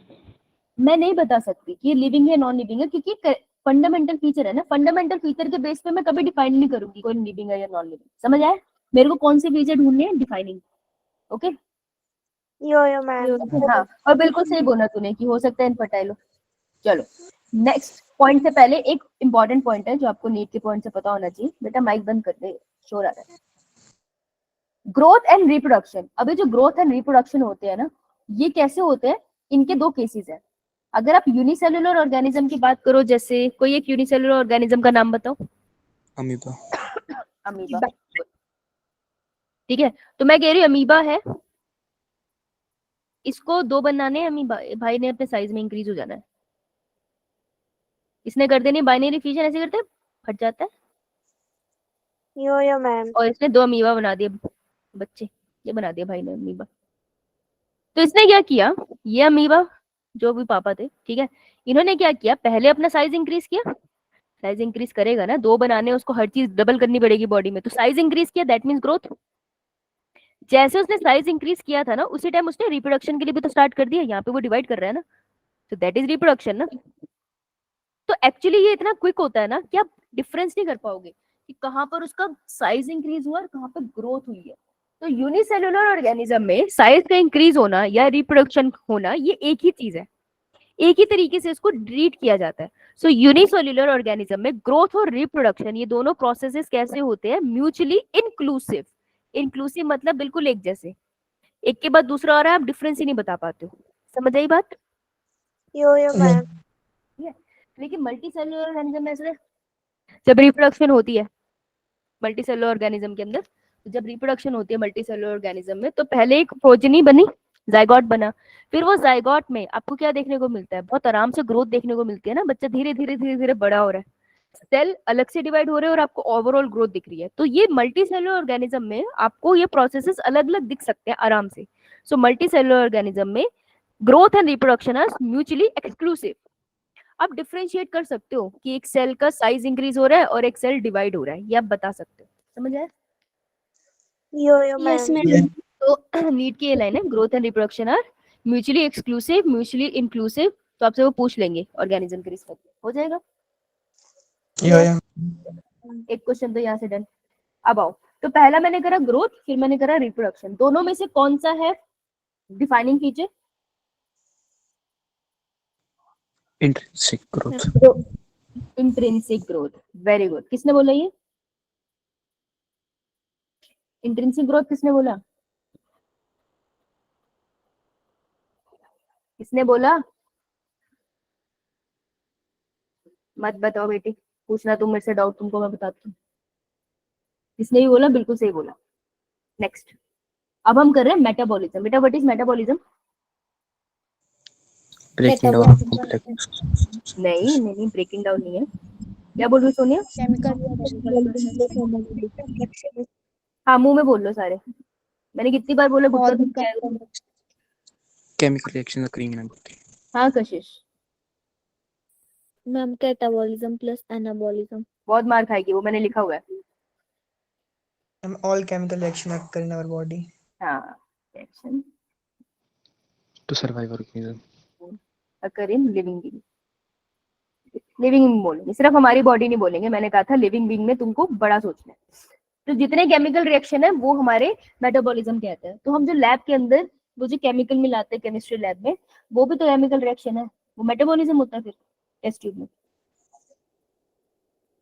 A: मैं नहीं बता सकती कि ये लिविंग है नॉन लिविंग है, क्योंकि फंडामेंटल फीचर है ना, फंडामेंटल फीचर के बेस पे मैं कभी डिफाइन नहीं करूंगी कोई लिविंग है या नॉन लिविंग। समझ आया? मेरे को कौन से फीचर ढूंढने हैं, डिफाइनिंग। Okay,
C: Yo, ma'am.
A: हाँ, और बिल्कुल सही बोला तूने कि हो सकता है इनफर्टाइल हो। चलो नेक्स्ट पॉइंट से पहले एक इंपॉर्टेंट पॉइंट है जो आपको नीट के पॉइंट से पता होना चाहिए। बेटा माइक बंद कर दे, शोर आ रहा है। Growth and reproduction. अभी जो ग्रोथ एंड रिप्रोडक्शन होते हैं ना, ये कैसे होते हैं? इनके दो केसेस हैं। अगर आप यूनिसेलुलर ऑर्गेनिज्म की बात करो, जैसे कोई एक यूनिसेलुलर ऑर्गेनिज्म का नाम बताओ।
E: अमीबा।
A: अमीबा, ठीक है। तो मैं कह रही हूँ अमीबा है, इसको 2 बनाने हैं अमीबा, भाई ने अपने साइज में इंक्रीज हो जाना है, इसने कर देनी बाइनरी फिशन, ऐसे करते हैं फट जाता है,
C: Yo, ma'am.
A: और इसने 2 अमीबा बना दिए बच्चे, ये बना दिया भाई ने अमीबा। तो इसने क्या किया, ये अमीबा जो भी पापा थे, ठीक है, इन्होंने क्या किया, पहले अपना साइज इंक्रीज किया, साइज इंक्रीज करेगा ना, 2 बनाने उसको हर चीज डबल करनी पड़ेगी बॉडी में, तो साइज इंक्रीज किया, दैट मींस ग्रोथ। जैसे उसने साइज इंक्रीज किया था ना, उसी टाइम उसने रिप्रोडक्शन के लिए भी तो स्टार्ट कर दिया, यहाँ पे वो डिवाइड कर रहा है ना, तो दैट इज रिप्रोडक्शन ना। तो एक्चुअली ये इतना क्विक होता है ना कि आप डिफरेंस नहीं कर पाओगे कि कहाँ पर उसका साइज इंक्रीज हुआ और कहाँ पर ग्रोथ हुई है। तो यूनिसेलुलर ऑर्गेनिज्म में साइज का इंक्रीज होना या रिप्रोडक्शन होना ये एक ही चीज है, एक ही तरीके से इसको ट्रीट किया जाता है। सो यूनिसेलुलर ऑर्गेनिज्म में ग्रोथ और रिप्रोडक्शन ये दोनों प्रोसेसेस कैसे होते हैं, म्यूचुअली इंक्लूसिव। इंक्लूसिव मतलब बिल्कुल एक जैसे, एक के बाद दूसरा आ रहा है, आप डिफरेंस ही नहीं बता पाते हो। समझ आई बात?
C: Yo, ma'am.
A: लेकिन मल्टी सेलुलर ऑर्गेनिज्म में ऐसे जब रिप्रोडक्शन होती है मल्टी सेलुलर ऑर्गेनिज्म के अंदर, तो जब रिप्रोडक्शन होती है मल्टी सेलुलर ऑर्गेनिज्म में, तो पहले एक प्रोजेनी बनी, जाइगोट बना, फिर वो जाइगोट में आपको क्या देखने को मिलता है, बहुत आराम से ग्रोथ देखने को मिलती है ना, बच्चा धीरे धीरे धीरे धीरे बड़ा हो रहा है, सेल अलग से डिवाइड हो रहे हैं और आपको ओवरऑल ग्रोथ दिख रही है। तो ये मल्टी सेलुलर ऑर्गेनिज्म में आपको ये प्रोसेसेस अलग अलग दिख सकते हैं आराम से। सो मल्टी सेलुलर ऑर्गेनिज्म में growth and reproduction are mutually exclusive. आप डिफरेंशिएट कर सकते हो कि एक सेल का साइज इंक्रीज हो रहा है और एक सेल डिवाइड हो रहा है, ये आप बता सकते हो। समझ आया?
C: Yo,
D: Yes,
C: ma'am.
D: ma'am.
A: तो नीट की ये लाइन है, growth and reproduction are mutually exclusive, mutually inclusive. तो आपसे वो पूछ लेंगे ऑर्गेनिज्म के रिस्पेक्ट में, हो जाएगा। एक क्वेश्चन तो यहाँ से डन। अब आओ, तो पहला मैंने करा ग्रोथ, फिर मैंने करा रिप्रोडक्शन, दोनों में से कौन सा है defining feature?
E: Intrinsic growth.
A: Intrinsic growth, very good. किसने बोला ये इंट्रिंसिक ग्रोथ? किसने बोला? किसने बोला? मत बताओ बेटी, पूछना तुम मेरे से डाउट, तुमको मैं बताती हूँ। किसने भी बोला, बिल्कुल सही बोला। नेक्स्ट, अब हम कर रहे हैं मेटाबॉलिज्म। बेटा what is metabolism?
E: Breaking down complex.
A: नहीं नहीं, ब्रेकिंग डाउन नहीं है। क्या बोल रही हो सोनिया?
D: Chemical reaction.
A: हाँ, मुंह में बोल लो सारे। मैंने कितनी बार बोला गुटका
C: और
A: तुम क्या है?
E: Chemical reactions occurring in a body.
A: हाँ कशिश,
C: मैम कैटाबॉलिज्म प्लस एनाबॉलिज्म।
A: बहुत मार खाएगी वो, मैंने लिखा हुआ है।
B: Ma'am all chemical reaction occur in our body.
A: हाँ, reaction
E: To survive organism.
A: Occur in living being. Living being बोलेंगे, सिर्फ हमारी बॉडी नहीं बोलेंगे, मैंने कहा था लिविंग बीइंग में तुमको बड़ा सोचना है। तो जितने केमिकल रिएक्शन है वो हमारे मेटाबॉलिज्म कहते हैं। तो हम जो लैब के अंदर वो जो केमिकल मिलाते हैं केमिस्ट्री लैब में, वो भी तो केमिकल रिएक्शन है, वो मेटाबॉलिज्म होता है फिर टेस्ट ट्यूब में।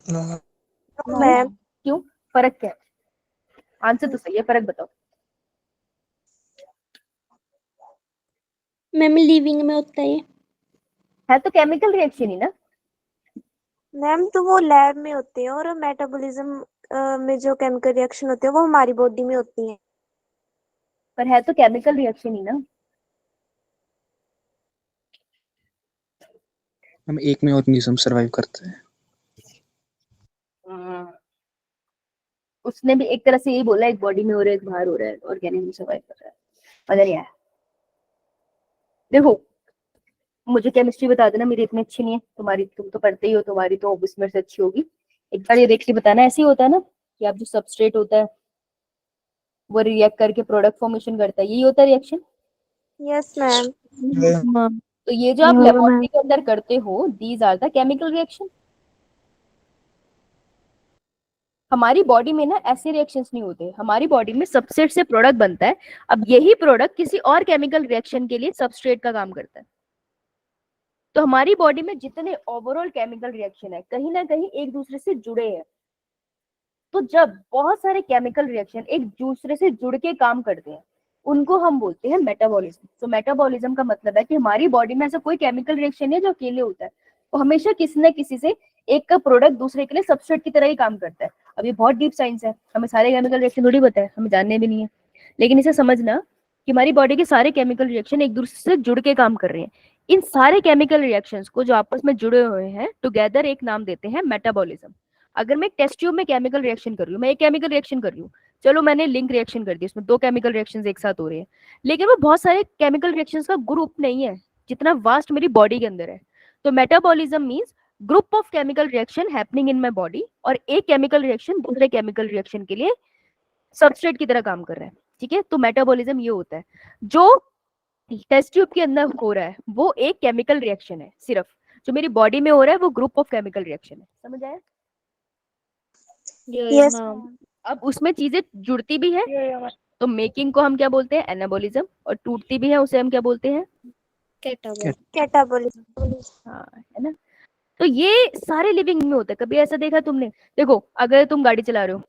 B: No.
D: मैम
A: क्यों, फर्क क्या है? आंसर तो सही है, फर्क बताओ।
C: मैम लिविंग में होता
A: है तो केमिकल रिएक्शन ही ना।
D: मैम तो वो लैब में होते हैं और मेटाबॉलिज्म में जो केमिकल रिएक्शन होते हैं वो हमारी बॉडी में होती हैं।
A: पर है तो केमिकल रिएक्शन ही ना।
E: हम एक में ऑर्गेनिज्म सर्वाइव करते हैं।
A: उसने भी एक तरह से यही बोला, एक बॉडी में हो रहा है एक बाहर हो रहा है, ऑर्गेनिज्म सर्वाइव कर रहा है। मजा नहीं आया। देखो मुझे केमिस्ट्री बता देना, मेरी इतनी अच्छी नहीं है, तुम्हारी तुम तो पढ़ते ही हो, तुम्हारी तो ऑब्वियस मेरे से अच्छी होगी। एक बार ये देख के बताना, ऐसे ही होता है ना कि आप जो सबस्ट्रेट होता है वो रिएक्ट करके प्रोडक्ट फॉर्मेशन करता है, यही होता है रिएक्शन।
D: Yes ma'am.
B: Yeah.
A: तो ये जो आप लेबोरेटरी के अंदर करते हो, these are the chemical reaction. हमारी बॉडी में ना ऐसे रिएक्शंस नहीं होते, हमारी बॉडी में सबस्ट्रेट से प्रोडक्ट बनता है, अब यही प्रोडक्ट किसी और केमिकल रिएक्शन के लिए सबस्ट्रेट का काम करता है। तो हमारी बॉडी में जितने ओवरऑल केमिकल रिएक्शन है कहीं ना कहीं एक दूसरे से जुड़े हैं। तो जब बहुत सारे केमिकल रिएक्शन एक दूसरे से जुड़ के काम करते हैं उनको हम बोलते हैं मेटाबॉलिज्म। तो मेटाबॉलिज्म का मतलब है कि हमारी बॉडी में ऐसा कोई केमिकल रिएक्शन है जो अकेले होता है, वो हमेशा किसी न किसी से एक का प्रोडक्ट दूसरे के लिए सबस्ट्रेट की तरह ही काम करता है। अब ये बहुत डीप साइंस है, हमें सारे केमिकल रिएक्शन थोड़ी पता है, हमें जानने भी नहीं है, लेकिन इसे समझना कि हमारी बॉडी के सारे केमिकल रिएक्शन एक दूसरे से जुड़ के काम कर रहे हैं। इन सारे केमिकल रिएक्शंस को जो आपस में जुड़े हुए हैं टुगेदर एक नाम देते हैं मेटाबॉलिज्म। अगर मैं एक टेस्ट ट्यूब में केमिकल रिएक्शन कर रही हूँ, मैं एक केमिकल रिएक्शन कर रही हूँ, चलो मैंने लिंक रिएक्शन कर दी, उसमें दो केमिकल रिएक्शंस एक साथ हो रहे हैं, लेकिन वो बहुत सारे केमिकल रिएक्शंस का ग्रुप नहीं है जितना वास्ट मेरी बॉडी के अंदर है। तो metabolism means group of chemical reaction happening in my body, और एक केमिकल रिएक्शन दूसरे केमिकल रिएक्शन के लिए सबस्ट्रेट की तरह काम कर रहा है। ठीक है, तो मेटाबॉलिज्म ये होता है। जो टेस्ट ट्यूब के अंदर हो रहा है वो एक केमिकल रिएक्शन है, सिर्फ जो मेरी बॉडी में हो रहा है वो ग्रुप ऑफ केमिकल रिएक्शन है। समझ आया?
D: यस
A: अब उसमें चीजें जुड़ती भी है, तो मेकिंग को हम क्या बोलते हैं, एनाबॉलिज्म, और टूटती भी है उसे हम क्या बोलते हैं,
D: कैटाबॉलिज्म।
A: हाँ है ना। तो ये सारे लिविंग में होता है। कभी ऐसा देखा तुमने? देखो अगर तुम गाड़ी चला रहे हो,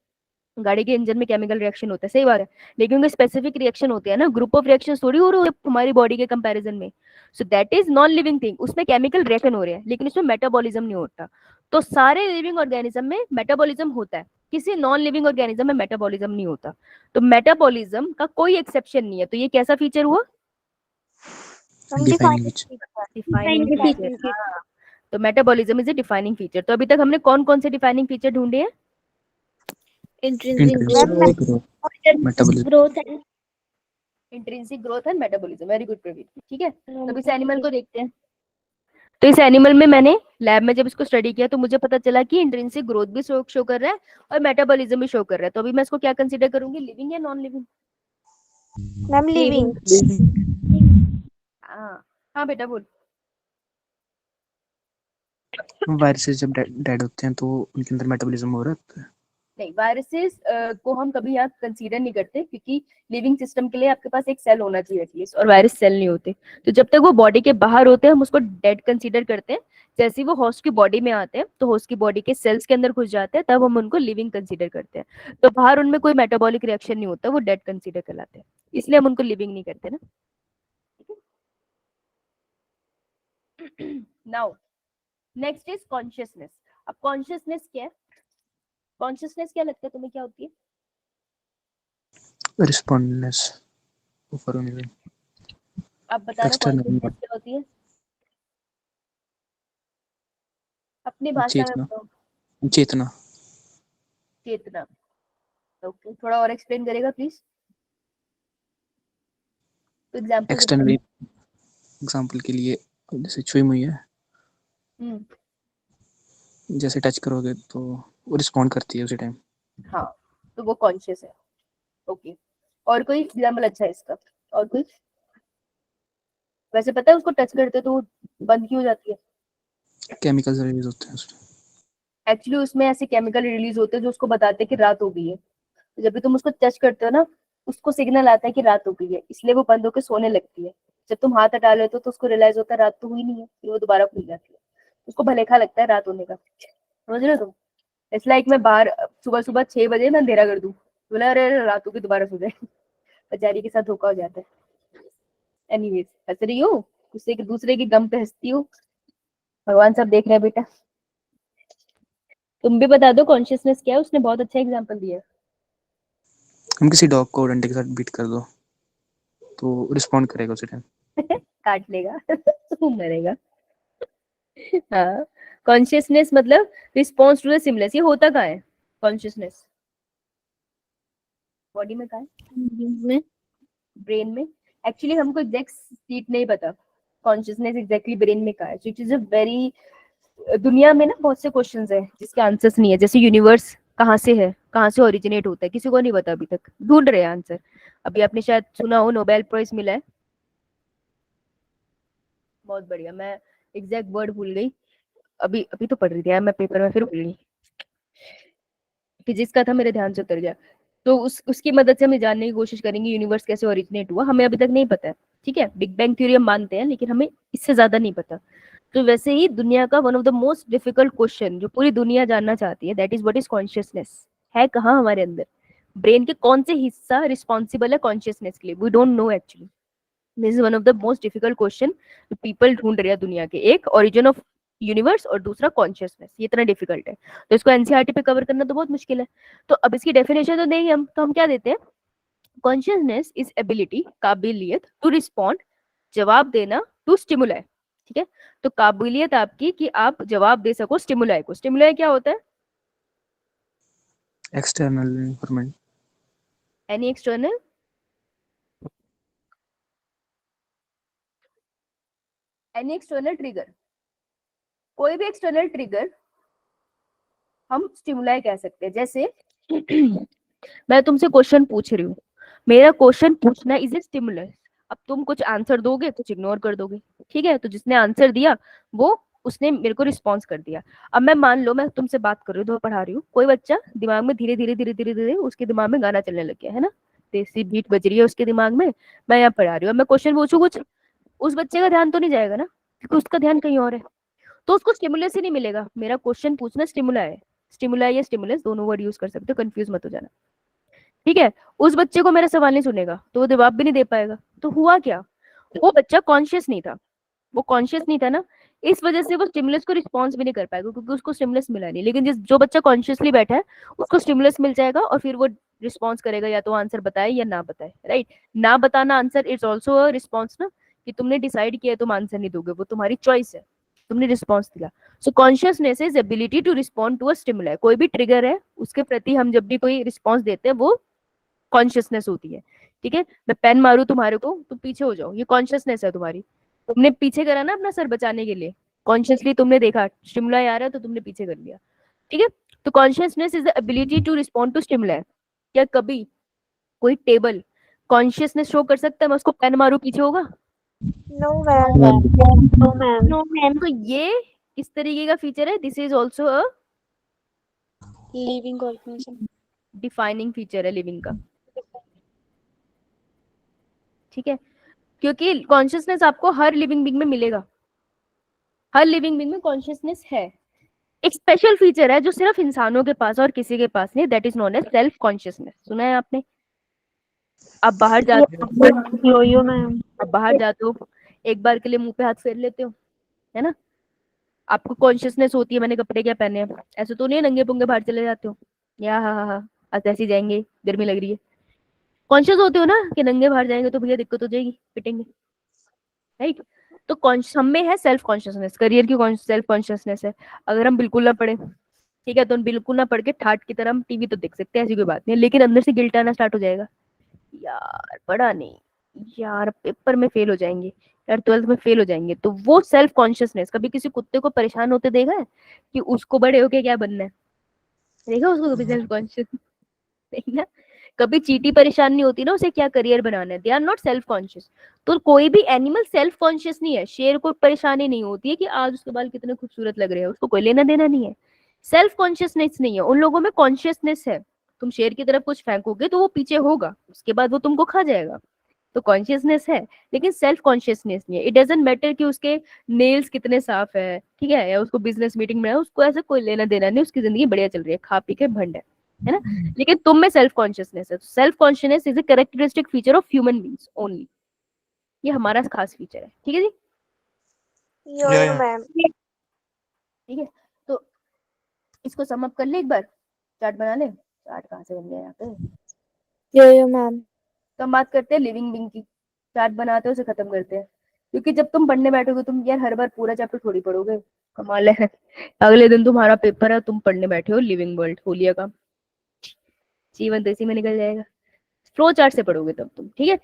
A: गाड़ी के इंजन में केमिकल रिएक्शन होता है, सही बात है, लेकिन उनके स्पेसिफिक रिएक्शन होते हैं ना, ग्रुप ऑफ रिएक्शन थोड़ी हो रहे हो तुम्हारी बॉडी के कंपैरिजन में। सो that is non living thing, उसमें केमिकल रिएक्शन हो रहे हैं लेकिन उसमें मेटाबॉलिज्म नहीं होता। तो सारे लिविंग ऑर्गेनिज्म में मेटाबॉलिज्म होता है, किसी नॉन लिविंग ऑर्गेनिज्म में मेटाबॉलिज्म नहीं होता। तो मेटाबॉलिज्म का कोई एक्सेप्शन नहीं है। तो ये कैसा फीचर हुआ?
E: Defining which
A: defining feature. तो metabolism is a defining feature. तो अभी तक हमने कौन कौन से डिफाइनिंग फीचर ढूंढे हैं?
C: Intrinsic
E: intrinsic growth, metabolism,
C: growth है।
A: Intrinsic growth and metabolism. Very good Praveen. ठीक है, तो इस एनिमल को देखते हैं। तो इस एनिमल में मैंने लैब में जब इसको स्टडी किया तो मुझे पता चला कि इंट्रिंसिक ग्रोथ भी शो कर रहा है और मेटाबॉलिज्म भी शो कर रहा है। तो अभी मैं इसको क्या कंसीडर करूंगी, लिविंग या नॉन लिविंग?
D: Ma'am living.
A: हाँ हाँ बेटा बोल।
E: वायरसेस जब डेड होते हैं तो उनके अंदर मेटाबॉलिज्म हो रहा है।
A: नहीं, वायरसेस को हम कभी यहाँ कंसीडर नहीं करते, क्योंकि लिविंग सिस्टम के लिए आपके पास एक सेल होना चाहिए एटलीस्ट, और वायरस सेल नहीं होते। तो जब तक वो बॉडी के बाहर होते हैं हम उसको डेड कंसीडर करते हैं। जैसे ही वो होस्ट की बॉडी में आते हैं तो होस्ट की बॉडी के सेल्स के अंदर घुस जाते हैं, तब हम उनको लिविंग कंसीडर करते हैं। तो बाहर उनमें कोई मेटाबॉलिक रिएक्शन नहीं होता, वो डेड कंसीडर करलाते हैं, इसलिए हम उनको लिविंग नहीं करते ना। Now next is consciousness. अब कॉन्शियसनेस क्या है? कॉन्शियसनेस क्या लगता है तुम्हें क्या होती है?
E: रिस्पॉन्डनेस ऊपर होने में
A: अब बताना
E: External
A: कॉन्शियसनेस क्या होती है अपनी भाषा में
E: चेतना
A: बताओ।
E: चेतना
A: चेतना। ओके, थोड़ा और एक्सप्लेन करेगा प्लीज। तो एग्जांपल
E: एक्सटर्नली एग्जांपल के लिए जैसे छुई मुई है, जैसे टच करोगे तो वो रिस्पॉन्ड करती है उसी टाइम।
A: हाँ, तो वो कॉन्शियस है। ओके, और कोई एग्जांपल अच्छा है इसका? और कोई? वैसे पता है उसको टच करते तो वो बंद क्यों हो जाती है?
E: केमिकल्स रिलीज होते हैं उसमें।
A: एक्चुअली उसमें ऐसे केमिकल रिलीज होते हैं जो उसको बताते हैं कि रात हो गई है। तो जब भी तुम उसको टच करते हो ना, उसको सिग्नल आता है कि रात हो गई है, इसलिए वो बंद होकर सोने लगती है। जब तुम हाथ हटा लेते हो तो उसको रियलाइज होता है रात तो हुई नहीं है, फिर वो दोबारा खुल जाती है। उसको भलेखा लगता है रात होने का। समझ रहे हो तुम? इट्स लाइक मैं बाहर सुबह सुबह 6 बजे मैं अंधेरा कर दूं, बोला अरे अरे, रात हो गई, दोबारा सो जाए। बेचारी के साथ धोखा हो जाता है। एनीवेज, हंस रही हो, दूसरे के गम पे हंसती हो। भगवान सब देख रहे हैं बेटा। तुम भी बता दो कॉन्शियसनेस क्या है। उसने बहुत अच्छा एग्जांपल दिया है।
E: हम किसी डॉग को डंडे के साथ बीट कर दो तो रिस्पॉन्ड करेगा उसी टाइम।
A: काट लेगा। तू मरेगा। हाँ, कॉन्शियसनेस मतलब रिस्पॉन्स टू द स्टिमुलस। ये होता कहाँ है कॉन्शियसनेस? बॉडी में कहाँ है?
C: में
A: ब्रेन में। एक्चुअली हमको एग्जैक्ट सीट नहीं पता कॉन्शियसनेस एग्जैक्टली ब्रेन में कहाँ है। So it is a very, दुनिया में ना बहुत से क्वेश्चंस है जिसके आंसर्स नहीं है। जैसे यूनिवर्स कहाँ से है, कहाँ से ओरिजिनेट होता है, किसी को नहीं पता, अभी तक ढूंढ रहे हैं आंसर। अभी आपने शायद सुना हो नोबेल प्राइज मिला है। बहुत बढ़िया। मैं एग्जैक्ट वर्ड भूल गई, अभी अभी तो पढ़ रही थी यार मैं पेपर में, फिर भूल गई। फिजिक्स का था, मेरे ध्यान से उतर गया। तो उसकी मदद से हम ये जानने की कोशिश करेंगे यूनिवर्स कैसे ओरिजिनेट हुआ। हमें अभी तक नहीं पता है, ठीक है। बिग बैंग थ्योरी हम मानते हैं, लेकिन हमें इससे ज्यादा नहीं पता। तो वैसे ही दुनिया का one of the most difficult question जो पूरी दुनिया जानना चाहती है, that is what is consciousness. है कहाँ हमारे अंदर, ब्रेन के कौन से हिस्सा रिस्पॉन्सिबल है कॉन्शियसनेस के लिए? We don't know actually. This is one of the most difficult question जो पीपल ढूंढ रहे हैं दुनिया के। एक ओरिजिन ऑफ यूनिवर्स और दूसरा कॉन्शियसनेस। ये इतना डिफिकल्ट है तो इसको एनसीईआरटी पे कवर करना तो बहुत मुश्किल है। तो अब इसकी डेफिनेशन तो देंगे हम, तो हम क्या देते हैं? कॉन्शियसनेस इज एबिलिटी, काबिलियत, टू रिस्पॉन्ड, जवाब देना, टू स्टिमुलाई। ठीक है, तो काबिलियत आपकी कि आप जवाब दे सको स्टिमुलाई को। स्टिमुलाई क्या होता है?
E: External environment.
A: Any external, any external trigger, कोई भी एक्सटर्नल ट्रिगर हम स्टिमुलाई कह सकते हैं। जैसे मैं तुमसे क्वेश्चन पूछ रही हूँ, मेरा क्वेश्चन पूछना इज ए स्टिमुलस। अब तुम कुछ आंसर दोगे, कुछ इग्नोर कर दोगे, ठीक है। तो जिसने आंसर दिया वो, उसने मेरे को रिस्पॉन्स कर दिया। अब मैं मान लो मैं तुमसे बात कर रही हूँ, तो पढ़ा रही हूँ, कोई बच्चा दिमाग में धीरे धीरे धीरे धीरे धीरे उसके दिमाग में गाना चलने लग गया है ना, देसी बीट बज रही है उसके दिमाग में। मैं यहाँ पढ़ा रही हूँ, अब मैं क्वेश्चन पूछू कुछ, उस बच्चे का ध्यान तो नहीं जाएगा ना, क्योंकि उसका ध्यान कहीं और है। तो उसको स्टिमुलस ही नहीं मिलेगा। मेरा क्वेश्चन पूछना स्टिमुला है। स्टिमुला या स्टिमुलस दोनों वर्ड यूज कर सकते हो, कंफ्यूज मत हो जाना, ठीक है। उस बच्चे को मेरा सवाल नहीं सुनेगा तो वो जवाब भी नहीं दे पाएगा। तो हुआ क्या? वो बच्चा कॉन्शियस नहीं था। वो कॉन्शियस नहीं था ना, इस वजह से वो स्टिमुलस को रिस्पॉन्स भी नहीं कर पाएगा, क्योंकि उसको स्टिमुलस मिला नहीं। लेकिन जो बच्चा कॉन्शियसली बैठा है उसको स्टिमुलस मिल जाएगा और फिर वो रिस्पॉन्स करेगा, या तो आंसर बताए या ना बताए, राइट। ना बताना answer is also a response ना, कि तुमने डिसाइड किया तुम आंसर नहीं दोगे, वो तुम्हारी चॉइस है, तुमने रिस्पॉन्स दिया। So consciousness is ability to respond to a stimuli. कोई भी ट्रिगर है उसके प्रति हम जब भी कोई रिस्पॉन्स देते हैं, वो कॉन्शियसनेस होती है, ठीक है। मैं पेन मारू तुम्हारे को, तुम पीछे हो जाओ, ये कॉन्शियसनेस है तुम्हारी। तुमने पीछे करा ना अपना सर बचाने के लिए, कॉन्शियसली तुमने देखा स्टिमुलाई आ रहा है तो तुमने पीछे कर लिया, ठीक है। तो consciousness is the ability to respond to stimuli. क्या कभी कोई टेबल कॉन्शियसनेस शो कर सकता है? मैं उसको पेन मारू पीछे होगा?
D: No ma'am, no ma'am.
C: No ma'am.
A: तो ये इस तरीके का फीचर है। This is also a
C: living organism.
A: Defining feature है लिविंग का, ठीक है। क्योंकि कॉन्शियसनेस आपको हर लिविंग बीइंग में मिलेगा, हर लिविंग बीइंग में कॉन्शियसनेस है। एक स्पेशल फीचर है जो सिर्फ इंसानों के पास और किसी के पास नहीं, that is known as self consciousness. सुना है आपने? आप बाहर जाते हो,
C: यो मैम।
A: आप बाहर जाते हो, एक बार के लिए मुंह पे हाथ फेर लेते हो, है ना। आपको कॉन्शियसनेस होती है मैंने कपड़े क्या पहने हैं। ऐसे तो नहीं है नंगे पुंगे बाहर चले जाते हो, या हाँ हाँ हाँ आज ऐसे ही जाएंगे, गर्मी लग रही है। कॉन्शियस होते हो ना कि नंगे बाहर जाएंगे तो भैया दिक्कत हो जाएगी, पिटेंगे, राइट। तो हम में है सेल्फ कॉन्शियसनेस, करियर की सेल्फ कॉन्शियसनेस है। अगर हम बिल्कुल ना पढ़े, ठीक है, तो हम बिल्कुल ना पढ़ के ठाट की तरह हम टीवी तो देख सकते हैं, ऐसी कोई बात नहीं है, लेकिन अंदर से गिल्ट आना स्टार्ट हो जाएगा, यार पढ़ा नहीं, यार पेपर में फेल हो जाएंगे, यार 12th में फेल हो जाएंगे, तो वो सेल्फ कॉन्शियसनेस, कभी किसी कुत्ते को परेशान होते देखा है कि उसको बड़े होके क्या बनना है? देखा उसको कभी सेल्फ कॉन्शियस? नहीं ना। कभी चींटी परेशान नहीं होती ना उसे क्या करियर बनाना है, they are not self conscious. तो कोई भी एनिमल सेल्फ कॉन्शियस नहीं है। शेर को परेशानी नहीं होती है कि आज उसके बाल कितने खूबसूरत लग रहे हैं, उसको कोई लेना देना नहीं है। सेल्फ कॉन्शियसनेस नहीं है उन लोगों में, कॉन्शियसनेस है। तुम शेर की तरफ कुछ फेंकोगे तो वो पीछे होगा, उसके बाद वो तुमको खा जाएगा। तो कॉन्शियसनेस है, लेकिन सेल्फ कॉन्शियसनेस नहीं है। इट डजंट मैटर कि उसके नेल्स कितने साफ है, ठीक है, या उसको बिजनेस मीटिंग में है, उसको ऐसा कोई लेना देना नहीं, उसकी जिंदगी बढ़िया चल रही है, खा पी के भंड है ना। लेकिन तुम में सेल्फ कॉन्शियसनेस है। Self consciousness is a characteristic feature of human beings only. ये हमारा खास फीचर है, ठीक है जी।
D: यो
B: या
D: यो
B: या
D: मैम।
A: ठीक है, तो इसको सम अप कर ले एक बार, चार्ट बना ले। चार्ट कहाँ से बन गया यहाँ पे?
C: यो मैम।
A: तो हम बात करते हैं लिविंग बीइंग की। चार्ट बनाते हैं, उसे खत्म करते हैं। क्योंकि जब तुम पढ़ने बैठोगे, तुम यार हर बार पूरा चैप्टर थोड़ी पढ़ोगे, कमाल है। अगले दिन तुम्हारा पेपर है, तुम पढ़ने बैठे हो लिविंग वर्ल्ड, होलिया का जीवन तो इसी में निकल जाएगा। फ्लो चार्ट से पढ़ोगे तब तुम, ठीक है।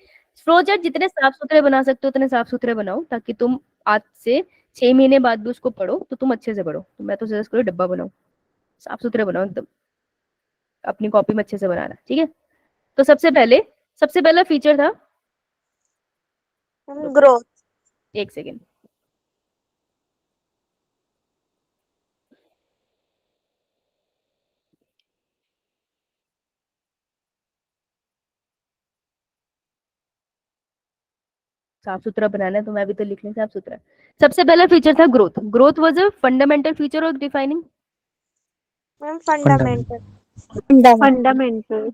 A: फ्लो चार्ट जितने साफ सुथरे बना सकते हो उतने साफ सुथरे बनाओ, ताकि तुम आज से 6 महीने बाद भी उसको पढ़ो तो तुम अच्छे से पढ़ो। तो मैं तो सजेस्ट करूँ डब्बा बनाओ, साफ सुथरे बनाओ एकदम, अपनी कॉपी में अच्छे से बनाना, ठीक है। तो सबसे पहला फीचर था,
D: ग्रोथ।
A: एक सेकेंड, साफ सुथरा बनाना है तो मैं भी तो लिख लें साफ सुथरा। सबसे पहला फीचर था growth. Growth was a fundamental feature of defining.
D: Ma'am
E: fundamental.
D: Fundamental.
C: Fundamental.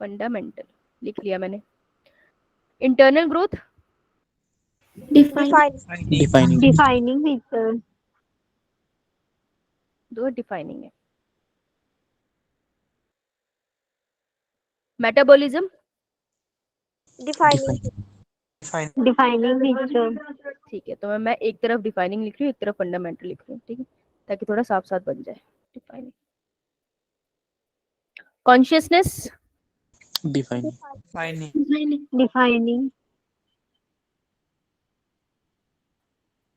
A: Fundamental लिख लिया मैंने। Internal growth,
D: define.
E: Defining.
C: Defining feature.
A: दो डिफाइनिंग है। Metabolism,
D: defining.
B: Fine.
C: Defining feature.
A: ठीक है। तो मैं एक तरफ डिफाइनिंग लिख रही हूँ, एक तरफ फंडामेंटल लिख रही हूँ, ठीक है, ताकि थोड़ा साफ साफ बन जाए। Defining, consciousness,
E: defining.
B: Fining.
C: Defining.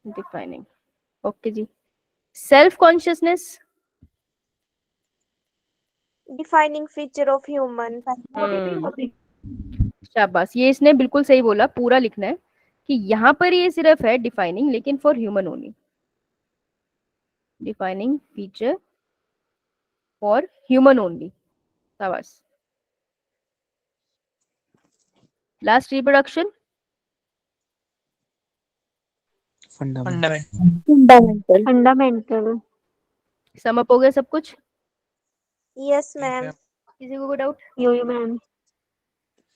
A: Defining, okay जी। Self consciousness,
D: defining feature of human.
A: शाबाश, ये इसने बिल्कुल सही बोला, पूरा लिखना है कि यहाँ पर ये सिर्फ है डिफाइनिंग, लेकिन for human only. Defining feature for human only, शाबाश। Last reproduction,
E: fundamental.
B: Fundamental.
C: Fundamental.
A: Sum up हो गया सब कुछ?
D: Yes ma'am.
A: किसी को कोई डाउट?
C: Yo ma'am.